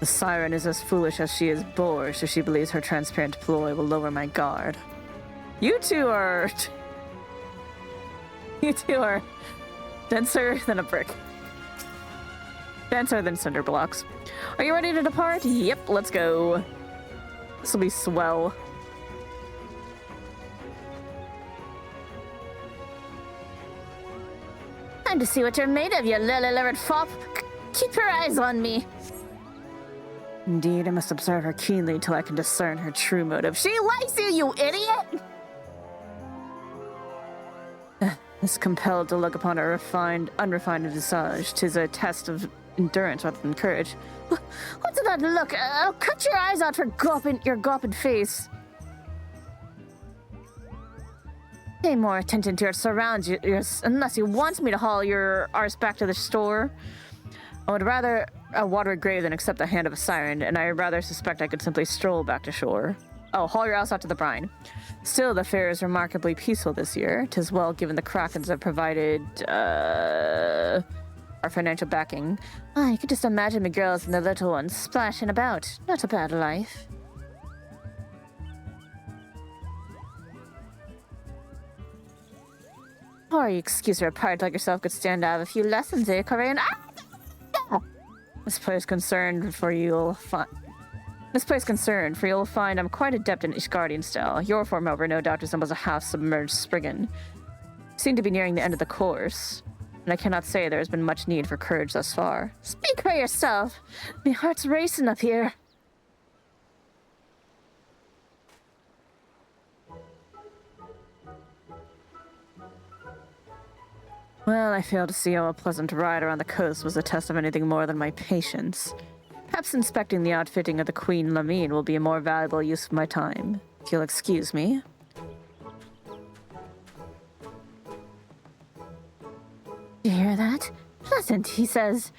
The siren is as foolish as she is boorish if she believes her transparent ploy will lower my guard. You two are denser than a brick. Denser than cinder blocks. Are you ready to depart? Yep, let's go. This will be swell. Time to see what you're made of, you lily-livered fop. Keep your eyes on me. Indeed, I must observe her keenly till I can discern her true motive. She likes you, you idiot! Is compelled to look upon her unrefined visage. 'Tis a test of endurance rather than courage. What's that look? I'll cut your eyes out for your gawping face. Pay more attention to your surroundings, unless you want me to haul your arse back to the store. I would rather a watery grave than accept the hand of a siren, and I rather suspect I could simply stroll back to shore. Oh, haul your ass out to the brine. Still, the fair is remarkably peaceful this year. 'Tis well given the Krakens have provided, our financial backing. You could just imagine the girls and the little ones splashing about. Not a bad life. Or you excuse her part like yourself could stand to have a few lessons, eh, Korean? Misplaced concern, for you'll find I'm quite adept in Ishgardian style. Your form, however, no doubt resembles a half-submerged Spriggan. Seem to be nearing the end of the course. and I cannot say there has been much need for courage thus far. Speak for yourself. My heart's racing up here. Well, I fail to see how a pleasant ride around the coast was a test of anything more than my patience. Perhaps inspecting the outfitting of the Queen Lamine will be a more valuable use of my time. If you'll excuse me. You hear that? Pleasant, he says.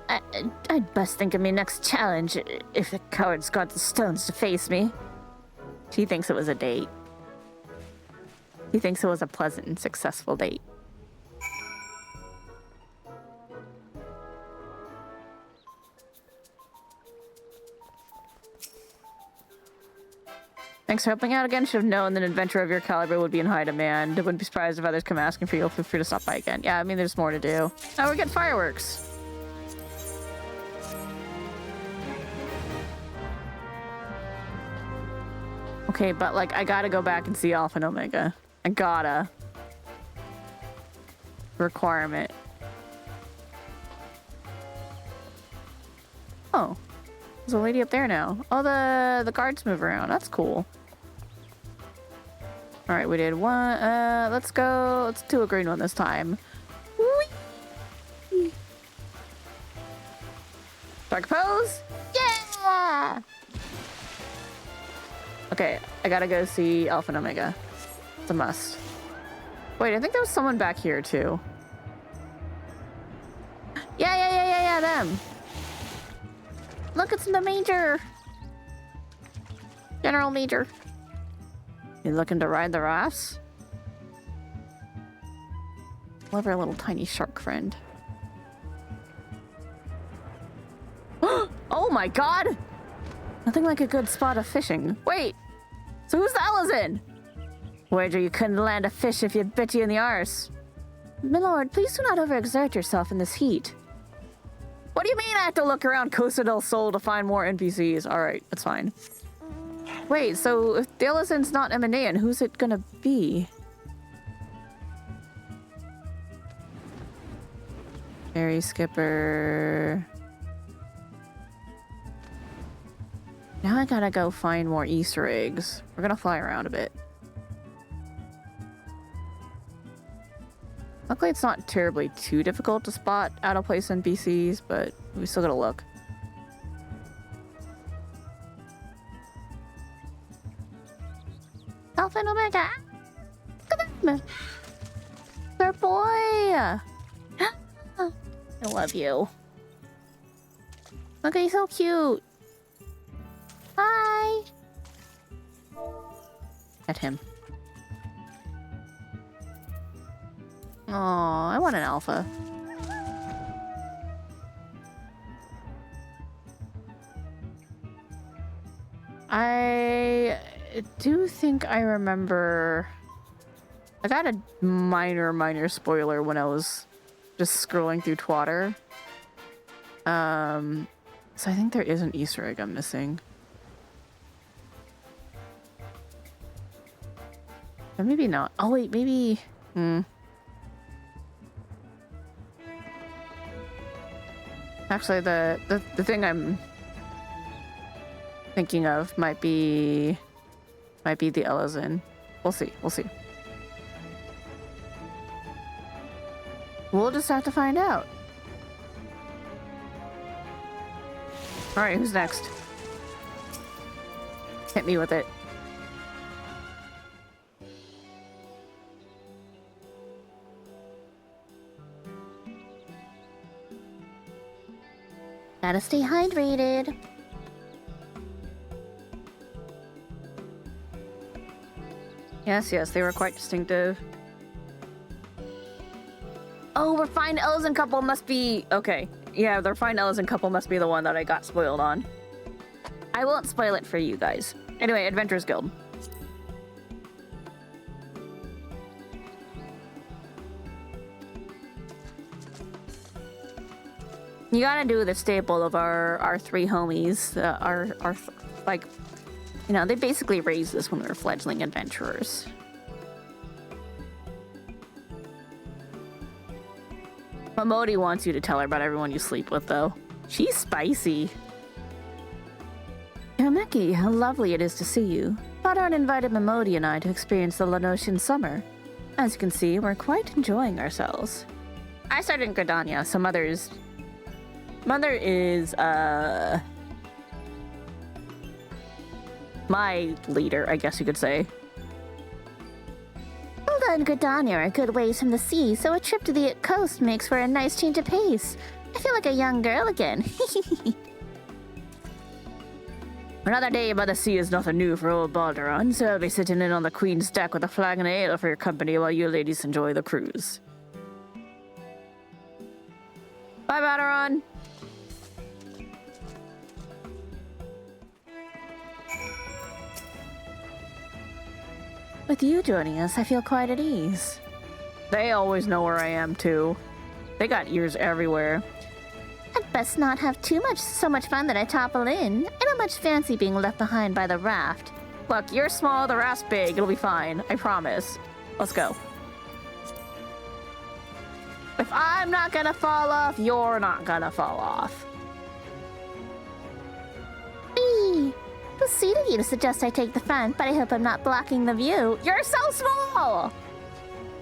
I'd best think of me next challenge if the coward's got the stones to face me. She thinks it was a date. He thinks it was a pleasant and successful date. Thanks for helping out again. Should have known that an adventure of your caliber would be in high demand. Wouldn't be surprised if others come asking for you. Feel free to stop by again. Yeah, I mean, there's more to do. Oh, we get fireworks. Okay, but, like, I gotta go back and see Alpha and Omega. I gotta. Requirement. Oh. There's a lady up there now. Oh, the guards move around. That's cool. All right, we did one. Let's go. Let's do a green one this time. Whee! Dark pose. Yeah. Okay, I gotta go see Alpha and Omega. It's a must. Wait, I think there was someone back here too. Yeah, them. Look, it's the Major. General Major. You looking to ride the rafts? Love our little tiny shark friend. Oh my god! Nothing like a good spot of fishing. Wait! So who's the Ellison? Wager you couldn't land a fish if it bit you in the arse. Milord, please do not overexert yourself in this heat. What do you mean I have to look around Costa del Sol to find more NPCs? Alright, that's fine. Wait, so if the Ellison's not Emanaean, who's it gonna be? Ferry skipper. Now I gotta go find more Easter eggs. We're gonna fly around a bit. Luckily, it's not terribly too difficult to spot out-of-place NPCs, but we still gotta look. Alpha and Omega! Look at them! Their boy! I love you. Look, he's so cute! Hi! At him. Oh, I want an alpha. I do think I remember... I got a minor spoiler when I was just scrolling through Twitter. So I think there is an Easter egg I'm missing. Or maybe not. Oh wait, maybe... Actually, the thing I'm thinking of might be the Ellison. We'll see. We'll just have to find out. All right, who's next? Hit me with it. Gotta stay hydrated. Yes, they were quite distinctive. Oh, refined Ellison couple must be... Okay. Yeah, the refined Ellison couple must be the one that I got spoiled on. I won't spoil it for you guys. Anyway, Adventurers Guild. You gotta do the staple of our three homies. Our like, you know, they basically raised us when we were fledgling adventurers. Momodi wants you to tell her about everyone you sleep with, though. She's spicy. Kameki, how lovely it is to see you. Badaran invited Momodi and I to experience the Lenosian summer. As you can see, we're quite enjoying ourselves. I started in Gridania, so Mother is, my leader, I guess you could say. Hilda and Gridania are good ways from the sea, so a trip to the coast makes for a nice change of pace. I feel like a young girl again. Another day by the sea is nothing new for old Balderon, so I'll be sitting in on the Queen's deck with a flag and ale for your company while you ladies enjoy the cruise. Bye, Balderon! With you joining us, I feel quite at ease. They always know where I am, too. They got ears everywhere. I'd best not have so much fun that I topple in. I don't much fancy being left behind by the raft. Look, you're small, the raft's big. It'll be fine. I promise. Let's go. If I'm not gonna fall off, you're not gonna fall off. Eee! How sweet of you to suggest I take the front, but I hope I'm not blocking the view. You're so small!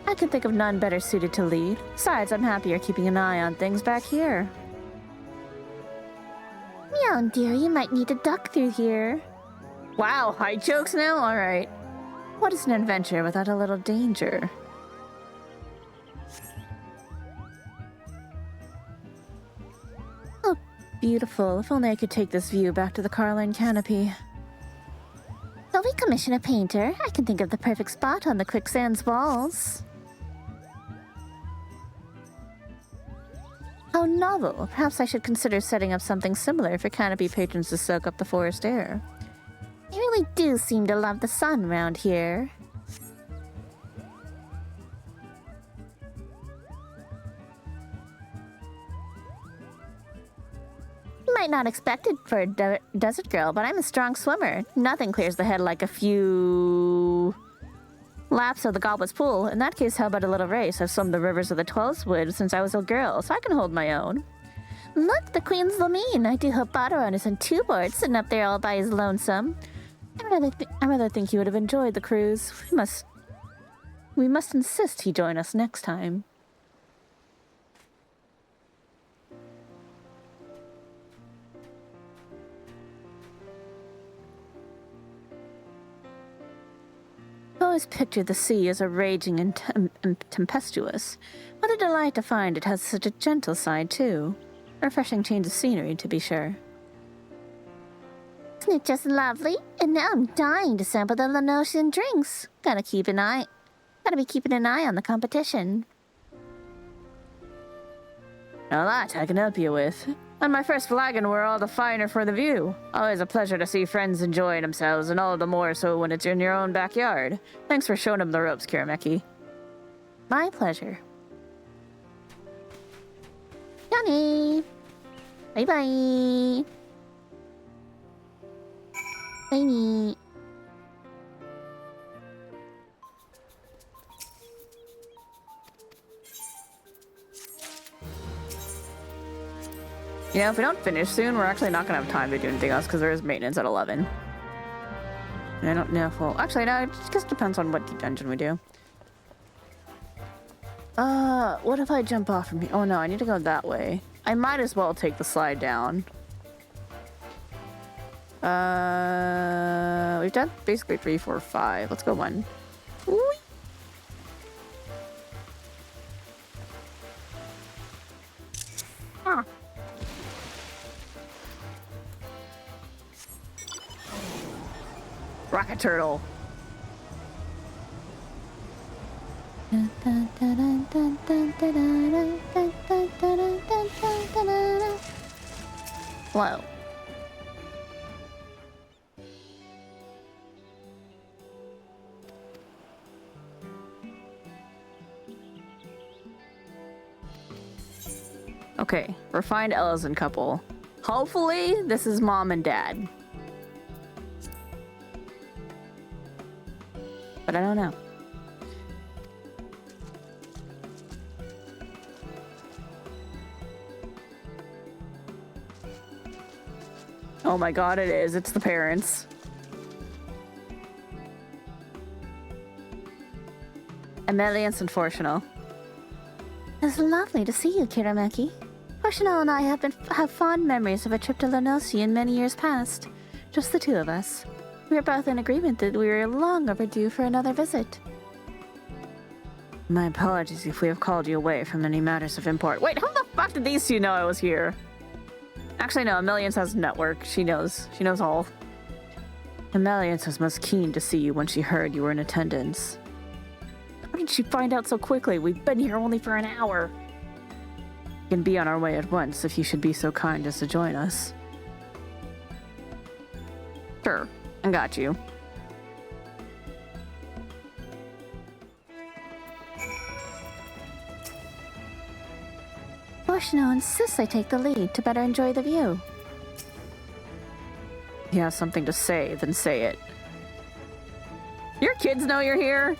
I can think of none better suited to lead. Besides, I'm happier keeping an eye on things back here. Meow, dear, you might need to duck through here. Wow, height jokes now? Alright. What is an adventure without a little danger? Oh, beautiful. If only I could take this view back to the Carline Canopy. Shall we commission a painter? I can think of the perfect spot on the quicksand's walls. How novel. Perhaps I should consider setting up something similar for canopy patrons to soak up the forest air. You really do seem to love the sun around here. You might not expect it for a desert girl, but I'm a strong swimmer. Nothing clears the head like a few laps of the Goblet's Pool. In that case, how about a little race? I've swum the rivers of the 12th Wood since I was a girl, so I can hold my own. Look, the Queen's Lamine. I do hope Badaron isn't too bored sitting up there all by his lonesome. I rather think he would have enjoyed the cruise. We must insist he join us next time. I've always pictured the sea as a raging and tempestuous. What a delight to find it has such a gentle side, too. A refreshing change of scenery, to be sure. Isn't it just lovely? And now I'm dying to sample the Lenosian drinks. Gotta be keeping an eye on the competition. Now that I can help you with. On my first flagon, we're all the finer for the view. Always a pleasure to see friends enjoying themselves, and all the more so when it's in your own backyard. Thanks for showing them the ropes, Kirameki. My pleasure. Johnny! Bye-bye! Bye. You know, if we don't finish soon, we're actually not gonna have time to do anything else because there is maintenance at 11. And I don't know if we'll... Actually, no, it just depends on what dungeon we do. What if I jump off from here? Oh no, I need to go that way. I might as well take the slide down. We've done basically 3, 4, 5. Let's go 1. Whee! Ah. Rocket turtle. Whoa. Okay, refined Ellison couple. Hopefully, this is mom and dad. But I don't know. Oh my god, it is. It's the parents. Emeliance and Fortunal. It's lovely to see you, Kirameki. Fortunal and I have fond memories of a trip to Lenosi in many years past. Just the two of us. We were both in agreement that we were long overdue for another visit. My apologies if we have called you away from any matters of import. Wait, how the fuck did these two know I was here? Actually, no, Emeliance has a network. She knows. She knows all. Emeliance was most keen to see you when she heard you were in attendance. How did she find out so quickly? We've been here only for an hour. We can be on our way at once if you should be so kind as to join us. Sure, I got you. Fortunal insists I take the lead to better enjoy the view. If you have something to say, then say it. Your kids know you're here?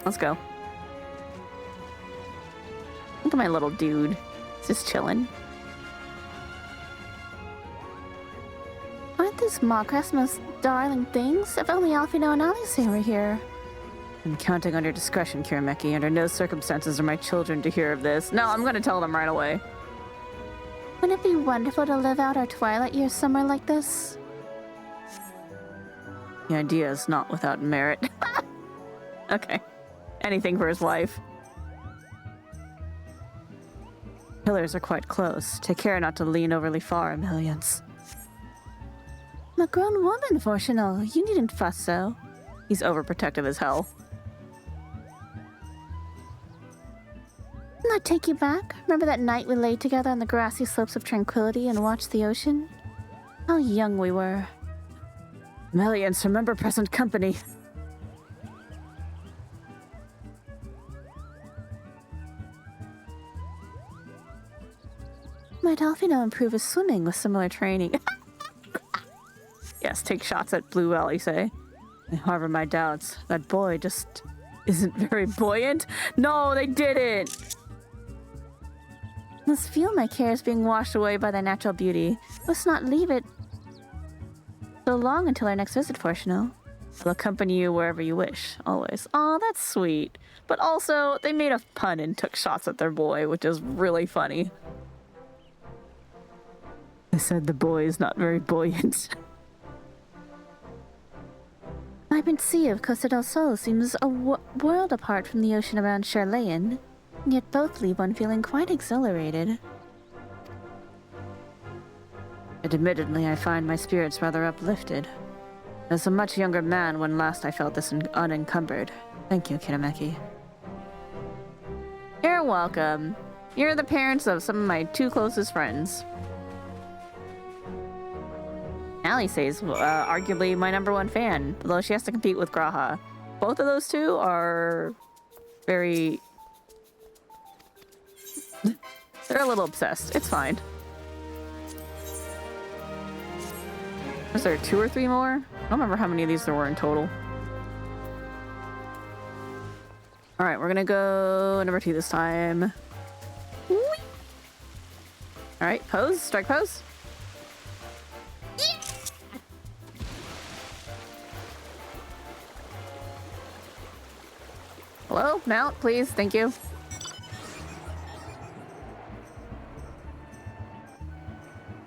Let's go. Look at my little dude. He's just chilling. Aren't these Mawcraft's most darling things? If only Alfino and Alice were here. I'm counting on your discretion, Kirameki. Under no circumstances are my children to hear of this. No, I'm gonna tell them right away. Wouldn't it be wonderful to live out our twilight years somewhere like this? The idea is not without merit. Okay. Anything for his wife. Pillars are quite close. Take care not to lean overly far, Emeliance. I'm a grown woman, Fortunal. You needn't fuss so. He's overprotective as hell. Didn't that take you back? Remember that night we lay together on the grassy slopes of tranquility and watched the ocean? How young we were. Emeliance, remember present company. Might Alfino improve his swimming with similar training? Yes, take shots at Blue Valley, say. I harbor my doubts. That boy just isn't very buoyant. No, they didn't! Must feel my cares being washed away by thy natural beauty. Must not leave it so long until our next visit, Fortunal. I'll accompany you wherever you wish, always. Aw, that's sweet. But also, they made a pun and took shots at their boy, which is really funny. I said the boy is not very buoyant. The vibrant sea of Costa del Sol seems a world apart from the ocean around Charlayan, and yet both leave one feeling quite exhilarated. Admittedly, I find my spirits rather uplifted. As a much younger man when last I felt this unencumbered. Thank you, Kirameki. You're welcome. You're the parents of some of my two closest friends. Allie says, arguably my #1 fan, although she has to compete with Graha. Both of those two are very... They're a little obsessed. It's fine. Was there 2 or 3 more? I don't remember how many of these there were in total. Alright, we're gonna go #2 this time. Alright, pose. Strike pose. Hello? Mount, please. Thank you.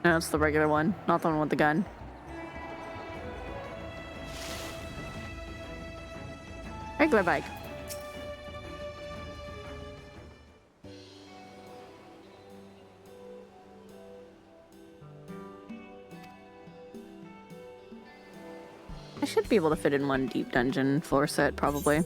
No, it's the regular one, not the one with the gun. Regular bike. I should be able to fit in one deep dungeon floor set, probably.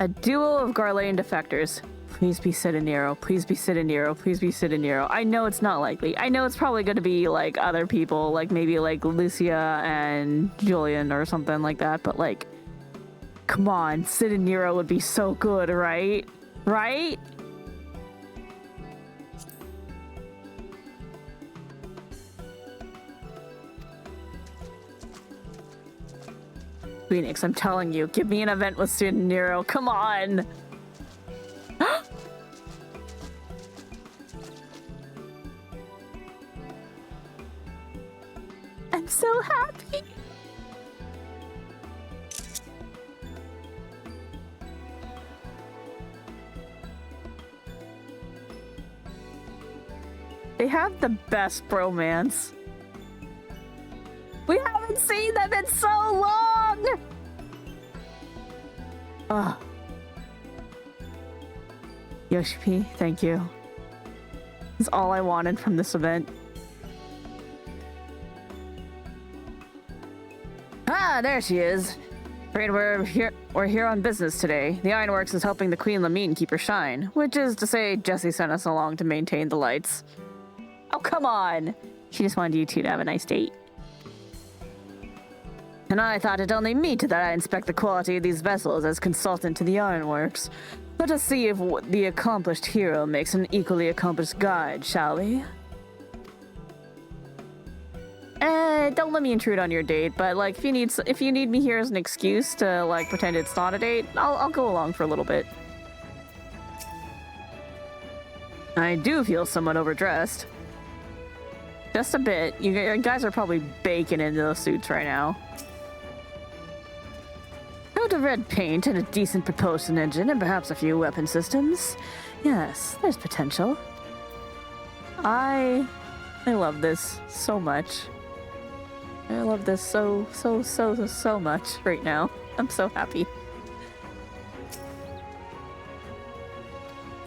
A duo of Garlean defectors. Please be Citanero. Please be Citanero. Please be Citanero. I know it's not likely. I know it's probably going to be, like, other people. Like, maybe, like, Lucia and Julian or something like that. But, like, come on. Citanero would be so good, right? Right? Phoenix, I'm telling you, give me an event with Citanero. Come on. They have the best bromance. We haven't seen them in so long! Ugh. Yoshi P, thank you. That's all I wanted from this event. Ah, there she is. Afraid we're here on business today. The Ironworks is helping the Queen Lamine keep her shine, which is to say Jessie sent us along to maintain the lights. Oh, come on! She just wanted you two to have a nice date. And I thought it only meet that I inspect the quality of these vessels as consultant to the Ironworks. Let us see if the accomplished hero makes an equally accomplished guide, shall we? Don't let me intrude on your date, but like if you need me here as an excuse to like pretend it's not a date, I'll go along for a little bit. I do feel somewhat overdressed. Just a bit. You guys are probably baking into those suits right now. Coat of red paint and a decent propulsion engine and perhaps a few weapon systems. Yes, there's potential. I love this so much. I love this so much right now. I'm so happy.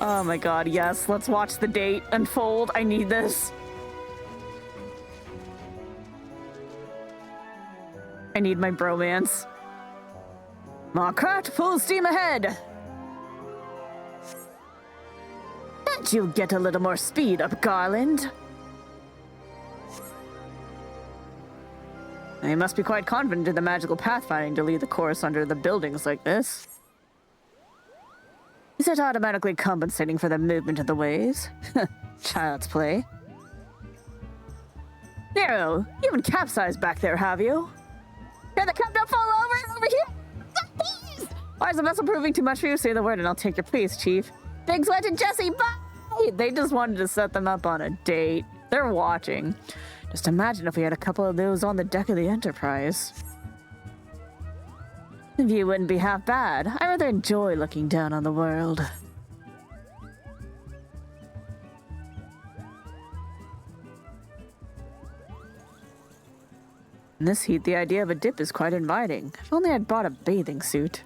Oh my god, yes. Let's watch the date unfold. I need this. I need my bromance. Markrat, full steam ahead! Can't you get a little more speed up, Garland? You must be quite confident in the magical pathfinding to lead the course under the buildings like this. Is it automatically compensating for the movement of the waves? Child's play. Nero, you haven't capsized back there, have you? Can the captain fall over here? Why is the vessel proving too much for you? Say the word and I'll take your place, Chief. Big sweat to Jesse, bye! They just wanted to set them up on a date. They're watching. Just imagine if we had a couple of those on the deck of the Enterprise. The view wouldn't be half bad. I rather enjoy looking down on the world. In this heat, the idea of a dip is quite inviting. If only I'd brought a bathing suit.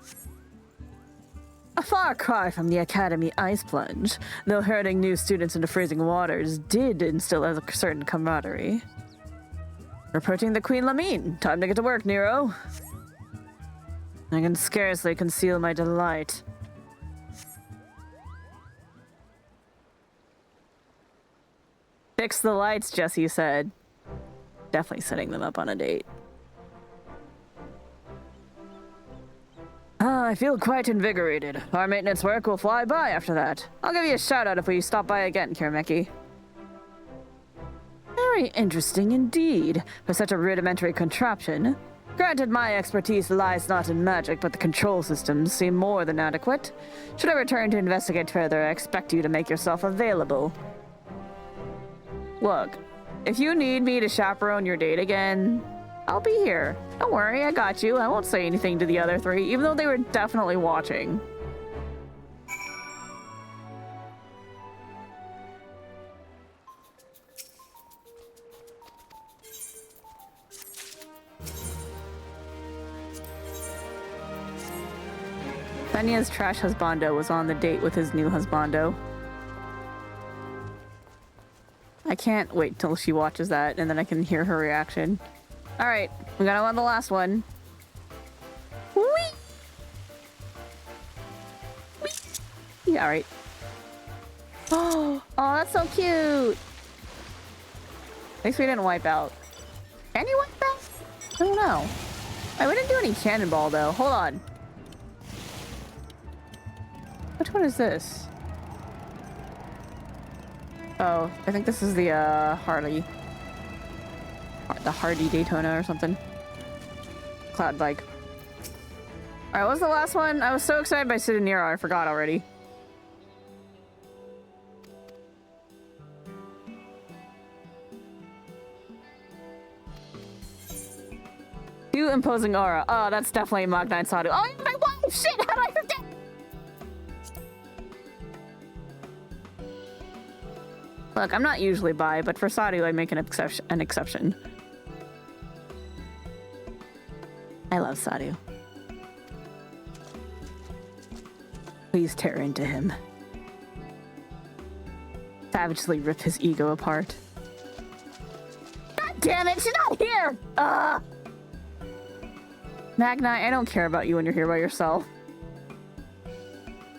A far cry from the Academy ice plunge, though herding new students into freezing waters did instill a certain camaraderie. Approaching the Queen Lamine. Time to get to work, Nero. I can scarcely conceal my delight. Fix the lights, Jesse said. Definitely setting them up on a date. I feel quite invigorated. Our maintenance work will fly by after that. I'll give you a shout out if we stop by again, Kirameki. Very interesting indeed, for such a rudimentary contraption. Granted, my expertise lies not in magic, but the control systems seem more than adequate. Should I return to investigate further, I expect you to make yourself available. Look, if you need me to chaperone your date again, I'll be here. Don't worry, I got you. I won't say anything to the other three, even though they were definitely watching. Fenya's trash husbando was on the date with his new husbando. I can't wait till she watches that and then I can hear her reaction. Alright, we got on the last one. Whee! Whee! Yeah, alright. Oh, that's so cute! At least we didn't wipe out. Can you wipe out? I don't know. We didn't do any cannonball though. Hold on. Which one is this? Oh, I think this is the Harley. The Hardy Daytona or something. Cloud bike. Alright, what was the last one? I was so excited by Sid and Nero, I forgot already. Too imposing aura. Oh, that's definitely Magnite Sadu. Oh, my wife! Shit, how did I forget? Look, I'm not usually bi, but for Sadu, I make an exception. I love Sadu. Please tear into him. Savagely rip his ego apart. God damn it, she's not here! Magni, I don't care about you when you're here by yourself.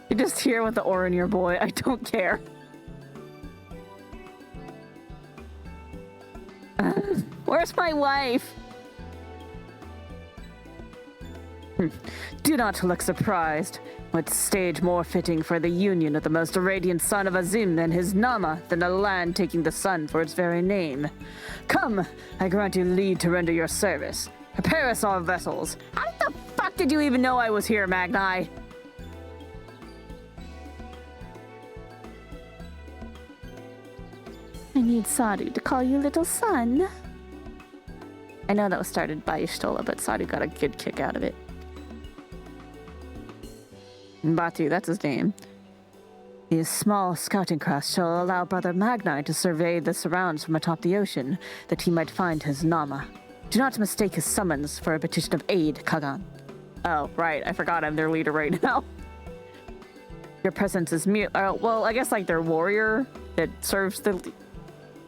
You're just here with the Orinir boy. I don't care. Where's my wife? Do not look surprised. What stage more fitting for the union of the most radiant son of Azim and his Nama than a land taking the sun for its very name? Come, I grant you leave to render your service. Prepare us our vessels. How the fuck did you even know I was here, Magni? I need Sadu to call you little son. I know that was started by Ishtola, but Sadu got a good kick out of it. Batu, that's his name. These small scouting crafts shall allow Brother Magni to survey the surrounds from atop the ocean, that he might find his Nama. Do not mistake his summons for a petition of aid, Kagan. Oh, right. I forgot I'm their leader right now. Your presence is well, I guess like their warrior that serves the...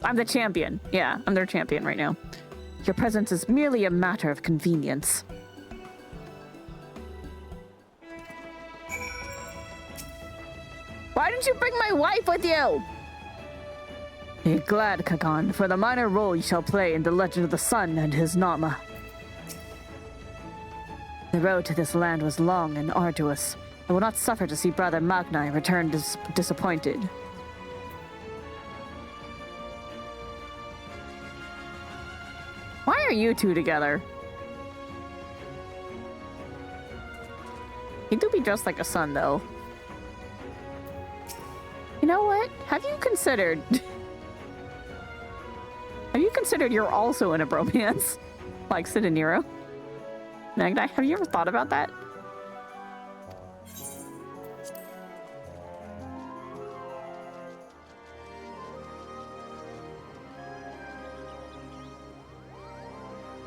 I'm the champion. Yeah, I'm their champion right now. Your presence is merely a matter of convenience. Why didn't you bring my wife with you? Be glad, Kagan, for the minor role you shall play in the legend of the sun and his Nama. The road to this land was long and arduous. I will not suffer to see Brother Magni return disappointed. Why are you two together? He do be dressed like a son, though. You know what? Have you considered... Have you considered you're also in a bromance? Like Sid and Nero? Magni, have you ever thought about that?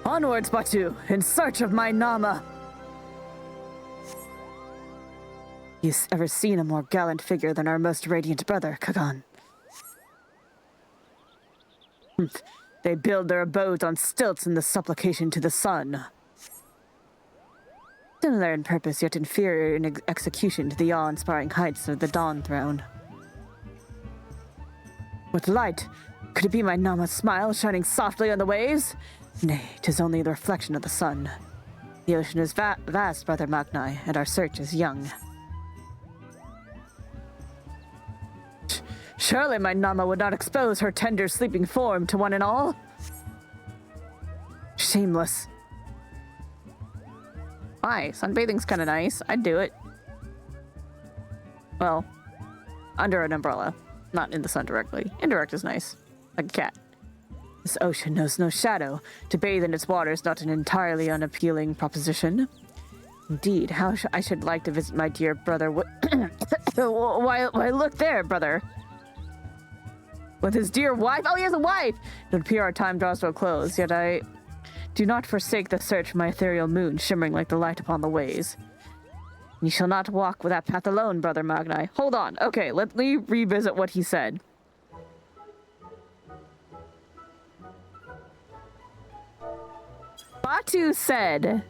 Onwards, Batu, in search of my Nama! You ever seen a more gallant figure than our most radiant brother, Kagan? They build their abodes on stilts in the supplication to the sun. Similar in purpose, yet inferior in execution to the awe-inspiring heights of the Dawn Throne. What light? Could it be my Nama's smile shining softly on the waves? Nay, 'tis only the reflection of the sun. The ocean is vast, Brother Magni, and our search is young. Surely my Nama would not expose her tender sleeping form to one and all? Shameless. Why? Sunbathing's kind of nice. I'd do it. Well, under an umbrella. Not in the sun directly. Indirect is nice. Like a cat. This ocean knows no shadow. To bathe in its water is not an entirely unappealing proposition. Indeed, how I should like to visit my dear brother. Why, look there, brother. With his dear wife? Oh, he has a wife! It would appear our time draws to a close, yet I do not forsake the search for my ethereal moon, shimmering like the light upon the ways. You shall not walk with that path alone, Brother Magni. Hold on. Okay, let me revisit what he said. Batu said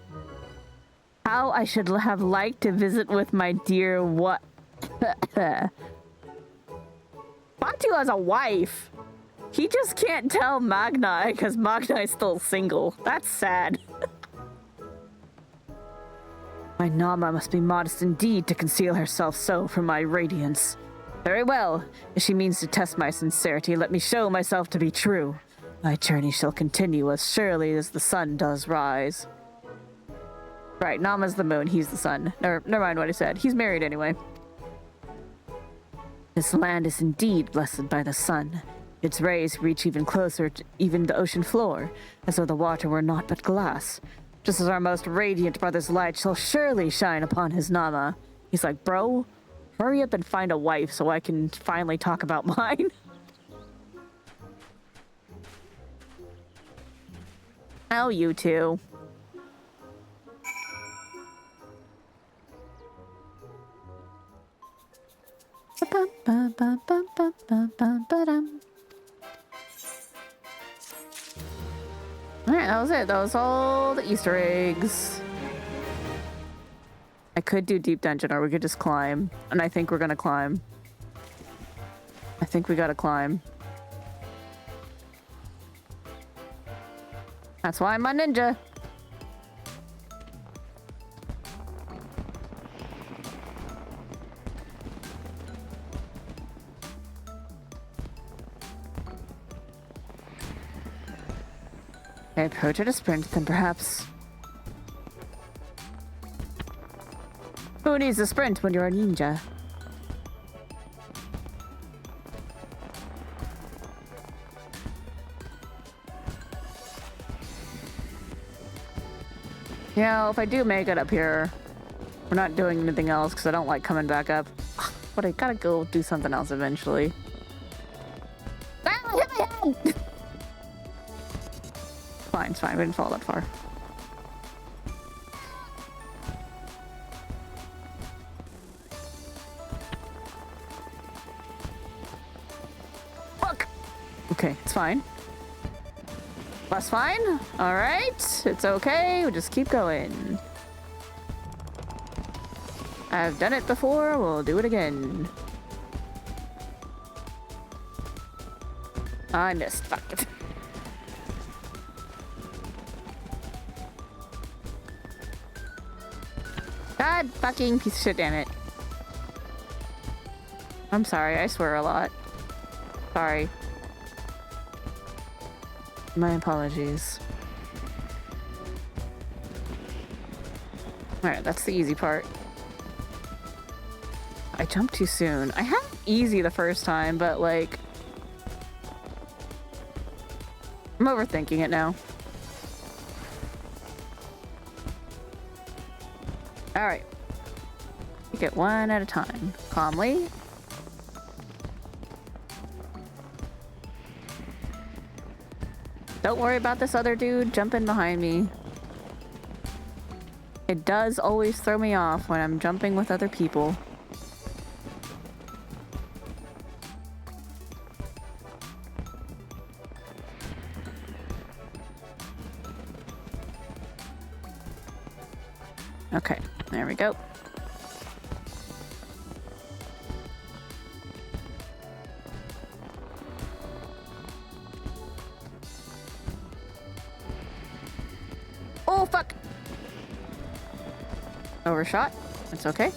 how I should have liked to visit with my dear what? Batu has a wife. He just can't tell Magni because Magni's still single. That's sad. My Nama must be modest indeed to conceal herself so from my radiance. Very well. If she means to test my sincerity, let me show myself to be true. My journey shall continue as surely as the sun does rise. Right, Nama's the moon, he's the sun. Never mind what I said. He's married anyway. This land is indeed blessed by the sun. Its rays reach even closer to even the ocean floor, as though the water were naught but glass. Just as our most radiant brother's light shall surely shine upon his Nama. He's like, bro, hurry up and find a wife so I can finally talk about mine. Oh, you two. Alright, that was it. That was all the Easter eggs. I could do deep dungeon, or we could just climb. And I think we're gonna climb. I think we gotta climb. That's why I'm a ninja. I approach at a sprint, then perhaps. Who needs a sprint when you're a ninja? Yeah, if I do make it up here, we're not doing anything else because I don't like coming back up. But I gotta go do something else eventually. Ah, hit my head! Fine, it's fine. We didn't fall that far. Fuck! Okay, it's fine. That's fine. All right. It's okay. We'll just keep going. I've done it before. We'll do it again. I missed. Fuck it. God fucking piece of shit, damn it. I'm sorry. I swear a lot. Sorry. My apologies. Alright, that's the easy part. I jumped too soon. I had easy the first time, but like... I'm overthinking it now. Alright. Take it one at a time. Calmly. Don't worry about this other dude jumping behind me. It does always throw me off when I'm jumping with other people. Okay, there we go. Oh, fuck! Overshot. It's okay.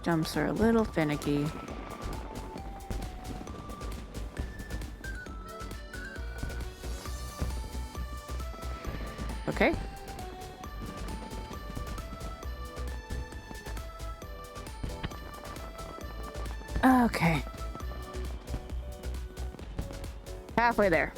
Jumps are a little finicky. Okay. Okay. Halfway there.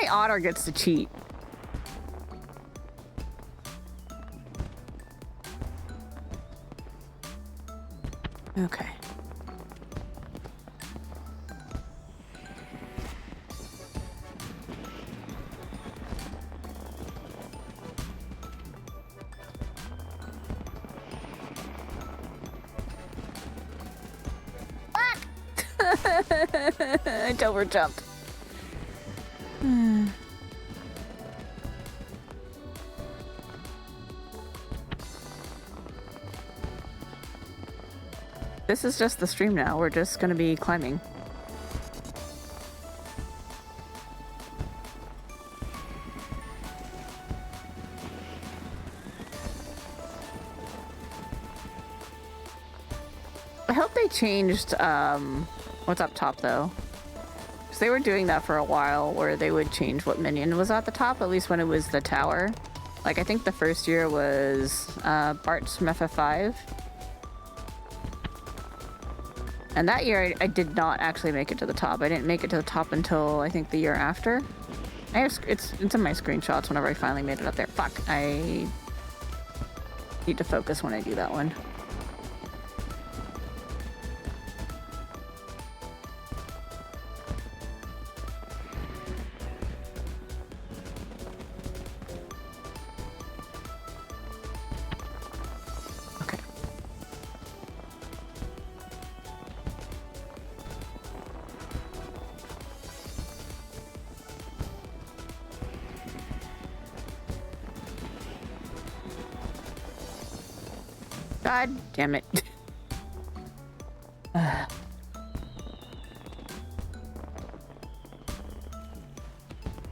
My otter gets to cheat. Okay. Ah! I over jumped. This is just the stream now. We're just gonna be climbing. they changed what's up top though. Because they were doing that for a while where they would change what minion was at the top, at least when it was the tower. Like, I think the first year was Bart's from FF5. And that year, I did not actually make it to the top. I didn't make it to the top until, I think, the year after. It's in my screenshots whenever I finally made it up there. Fuck, I need to focus when I do that one. God damn it. Let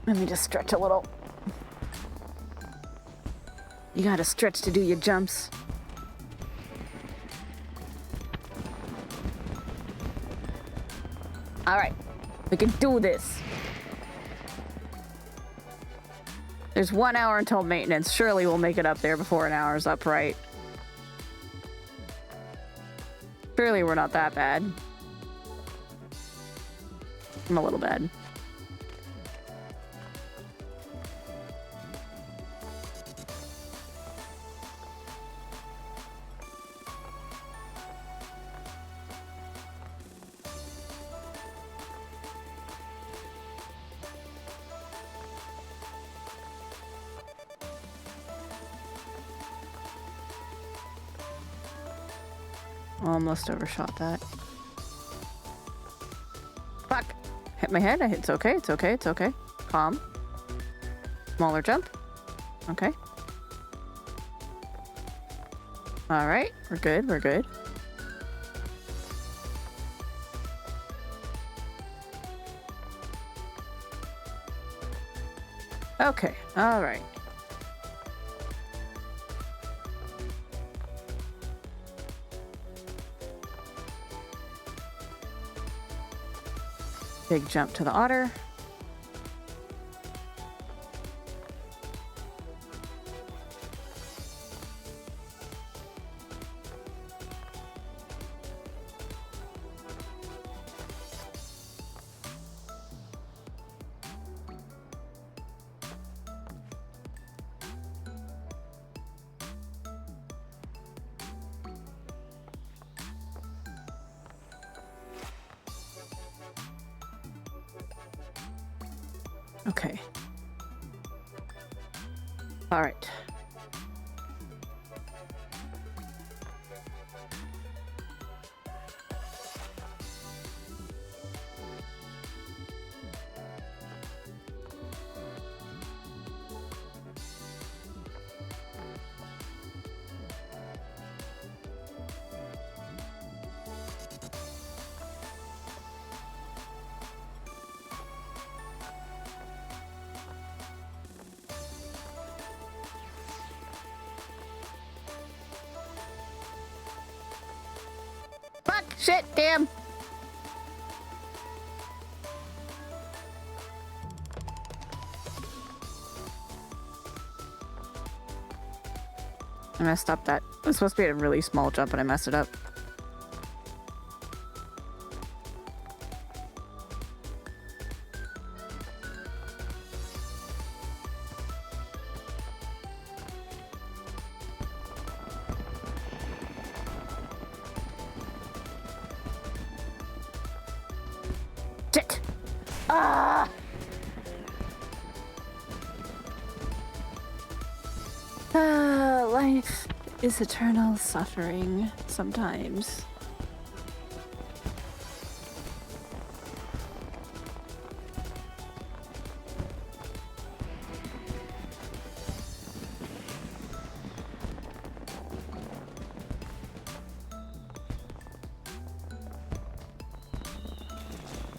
me just stretch a little. You gotta stretch to do your jumps. Alright, we can do this. There's 1 hour until maintenance. Surely we'll make it up there before an hour's up, right? Surely we're not that bad. I'm a little bad. Almost overshot that. Fuck! Hit my head. It's okay. It's okay. It's okay. Calm. Smaller jump. Okay. Alright. We're good. We're good. Okay. Alright. Big jump to the otter. Okay. All right. Fuck! Shit! Damn! I messed up that. It was supposed to be a really small jump and I messed it up. Shit! Ah! Life is eternal suffering sometimes.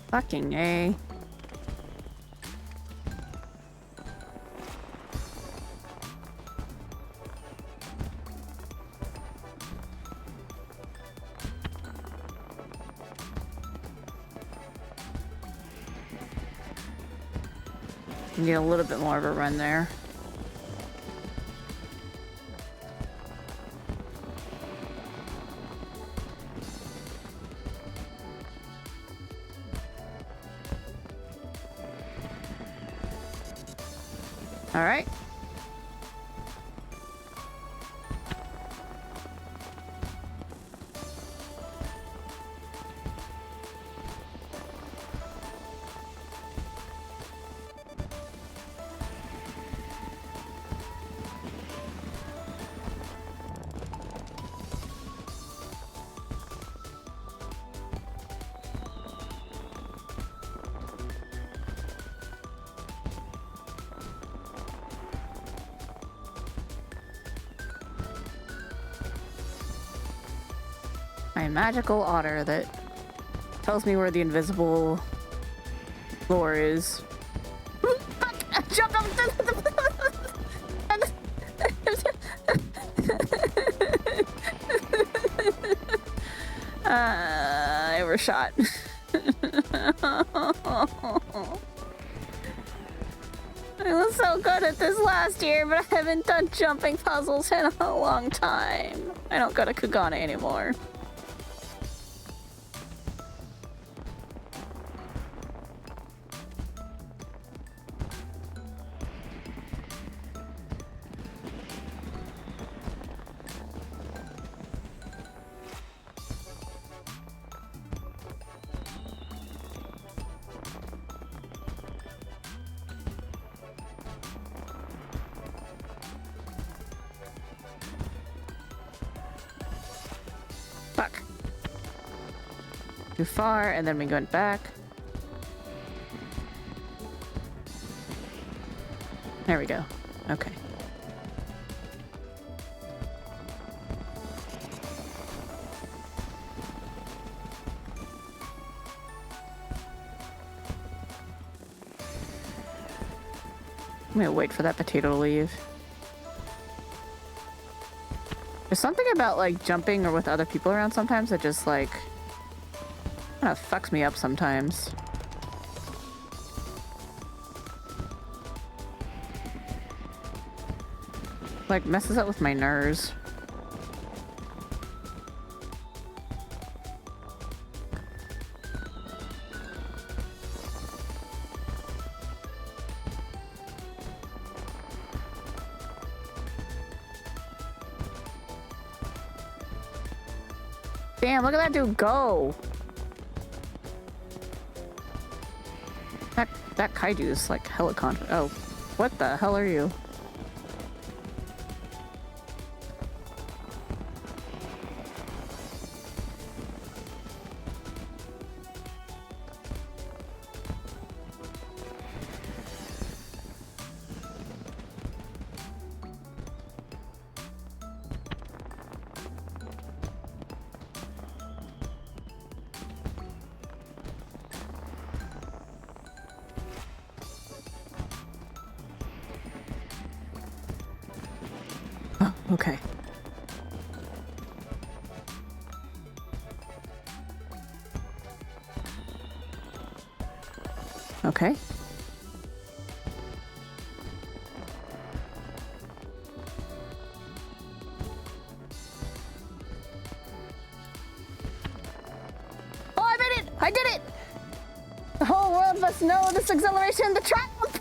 Fucking A. Need a little bit more of a run there. All right. My magical otter that tells me where the invisible floor is. Fuck! I jumped off I overshot. I was so good at this last year, but I haven't done jumping puzzles in a long time. I don't go to Kagana anymore. Fuck. Too far, and then we went back. There we go. Okay. I'm gonna wait for that potato to leave. There's something about like jumping or with other people around sometimes that just like kind of fucks me up sometimes. Like messes up with my nerves. Damn, look at that dude go! That kaiju is like hella confident. Oh, what the hell are you? Okay. Okay. Oh, I made it! I did it! The whole world must know this exhilaration, the triumph!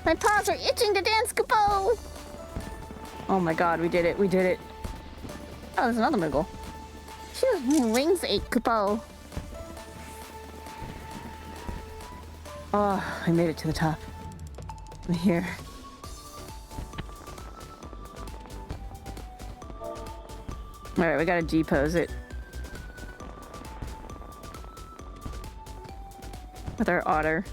My paws are itching to dance, Kapo! Oh my god, we did it, we did it. Oh, there's another Moogle. Phew, my wings ache, Kapo. Oh, I made it to the top. I'm here. Alright, we gotta G-pose it. With our otter.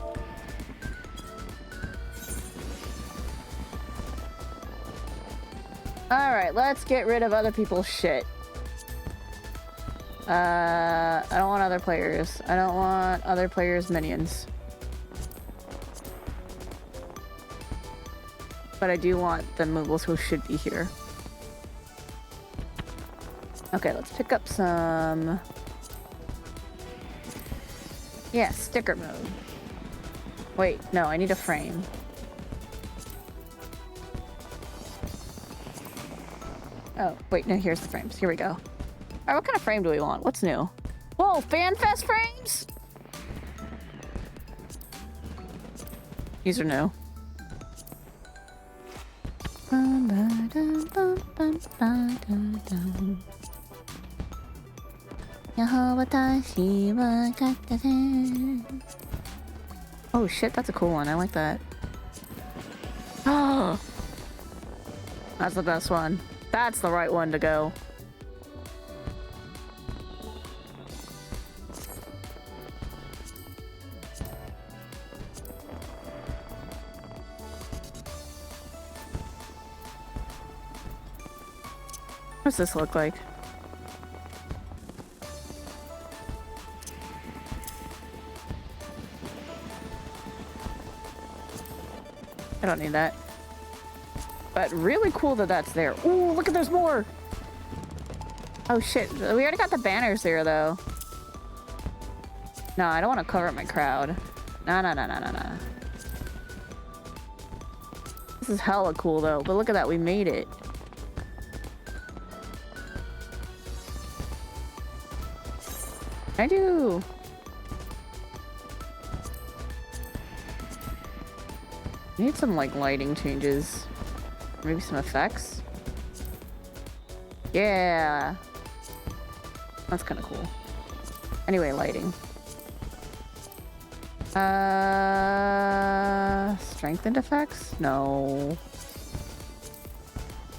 Alright, let's get rid of other people's shit. I don't want other players. I don't want other players' minions. But I do want the Moogles who should be here. Okay, let's pick up some Yeah, sticker mode. Wait, no, I need a frame. Oh, wait, no, here's the frames. Here we go. All right, what kind of frame do we want? What's new? Whoa, FanFest frames? These are new. Oh shit, that's a cool one. I like that. Oh, that's the best one. That's the right one to go. What's this look like? I don't need that. But really cool that that's there. Ooh, look at there's more! Oh shit, we already got the banners there though. No, I don't want to cover up my crowd. No. This is hella cool though, but look at that, we made it. I do. Need some like lighting changes. Maybe some effects. Yeah. That's kind of cool. Anyway, lighting. Strengthened effects? No.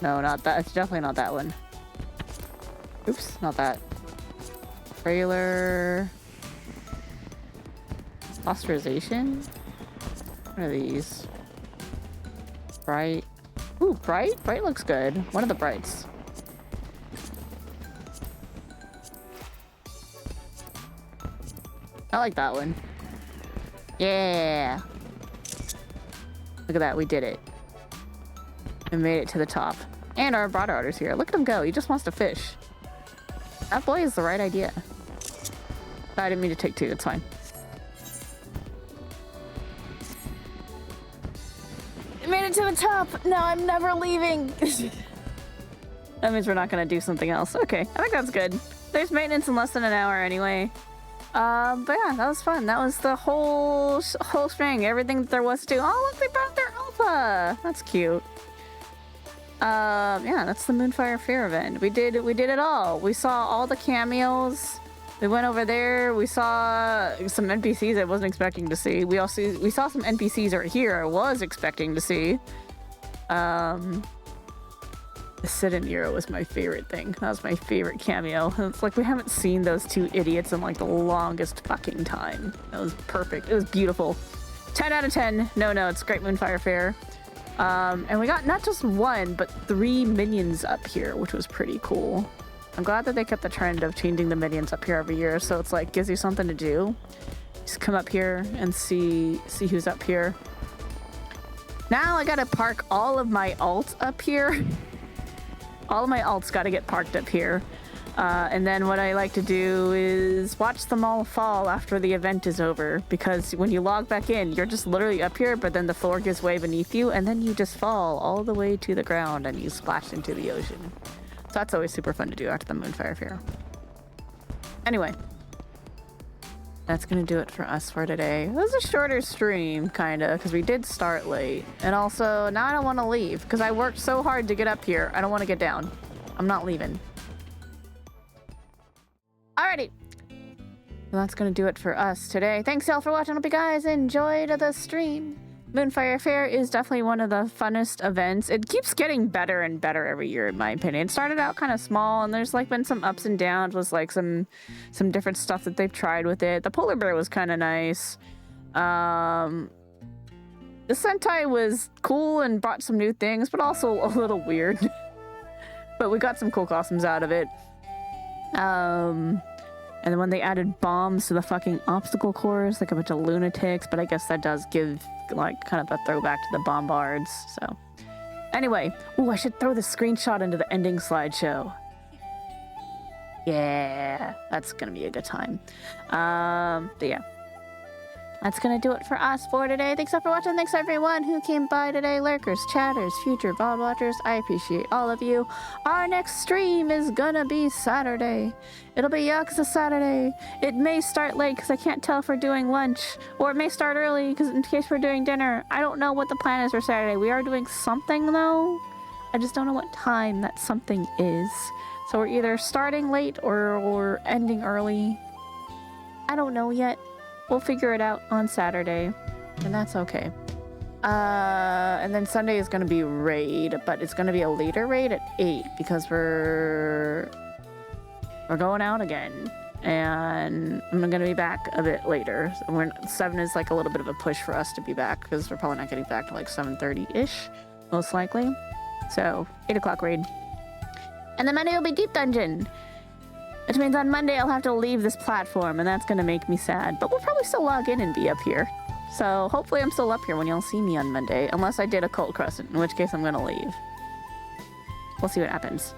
No, not that. It's definitely not that one. Oops, not that. Trailer. Posterization? What are these? Bright. Ooh, bright? Bright looks good. One of the brights. I like that one. Yeah. Look at that, we did it. We made it to the top. And our broad darter's here. Look at him go, he just wants to fish. That boy is the right idea. I didn't mean to take two, it's fine. Made it to the top! Now I'm never leaving! That means we're not gonna do something else. Okay, I think that's good. There's maintenance in less than an hour anyway. But yeah, that was fun. That was the whole string. Everything that there was to do. Oh, look, they brought their alpha! That's cute. Yeah, that's the Moonfire Faire event. We did it all. We saw all the cameos. We went over there. We saw some NPCs I wasn't expecting to see. We saw some NPCs right here I was expecting to see. The sit-in Nero was my favorite thing. That was my favorite cameo. It's like we haven't seen those two idiots in like the longest fucking time. That was perfect. It was beautiful. 10 out of 10. No, it's Great Moonfire Faire. And we got not just one, but 3 minions up here, which was pretty cool. I'm glad that they kept the trend of changing the minions up here every year, so it's like gives you something to do. Just come up here and see who's up here. Now I gotta park all of my alts up here. All of my alts gotta get parked up here. And then what I like to do is watch them all fall after the event is over, because when you log back in, you're just literally up here, but then the floor gives way beneath you, and then you just fall all the way to the ground and you splash into the ocean. So that's always super fun to do after the Moonfire Faire. Anyway, that's gonna do it for us for today. It was a shorter stream, kinda, because we did start late. And also, now I don't want to leave, because I worked so hard to get up here. I don't want to get down. I'm not leaving. Alrighty. Well, that's gonna do it for us today. Thanks y'all for watching. Hope you guys enjoyed the stream. Moonfire Faire is definitely one of the funnest events. It keeps getting better and better every year, in my opinion. It started out kind of small, and there's like been some ups and downs with like some different stuff that they've tried with it. The polar bear was kind of nice. The Sentai was cool and brought some new things, but also a little weird. But we got some cool costumes out of it. And then when they added bombs to the fucking obstacle course, like a bunch of lunatics, but I guess that does give like kind of a throwback to the bombards, so. Anyway, ooh, I should throw the screenshot into the ending slideshow. Yeah, that's gonna be a good time. But yeah. that's gonna do it for us for today. Thanks all for watching. Thanks everyone who came by today. Lurkers, chatters, future VoD watchers. I appreciate all of you. Our next stream is gonna be Saturday. It'll be Yakuza Saturday. It may start late because I can't tell if we're doing lunch, or it may start early because in case we're doing dinner. I don't know what the plan is for Saturday. We are doing something though. I just don't know what time that something is. So we're either starting late or ending early. I don't know yet. We'll figure it out on Saturday, and that's okay. And then Sunday is going to be raid, but it's going to be a later raid at 8 because we're going out again, and I'm going to be back a bit later. So 7 is like a little bit of a push for us to be back because we're probably not getting back to like 7:30-ish, most likely. So 8 o'clock raid. And then Monday will be Deep Dungeon. Which means on Monday I'll have to leave this platform, and that's gonna make me sad. But we'll probably still log in and be up here. So hopefully I'm still up here when y'all see me on Monday, unless I did a Cult Crescent, in which case I'm gonna leave. We'll see what happens.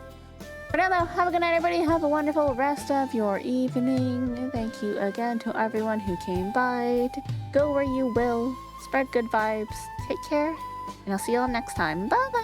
For now though, have a good night everybody, have a wonderful rest of your evening. Thank you again to everyone who came by. Go where you will, spread good vibes, take care, and I'll see y'all next time. Bye bye!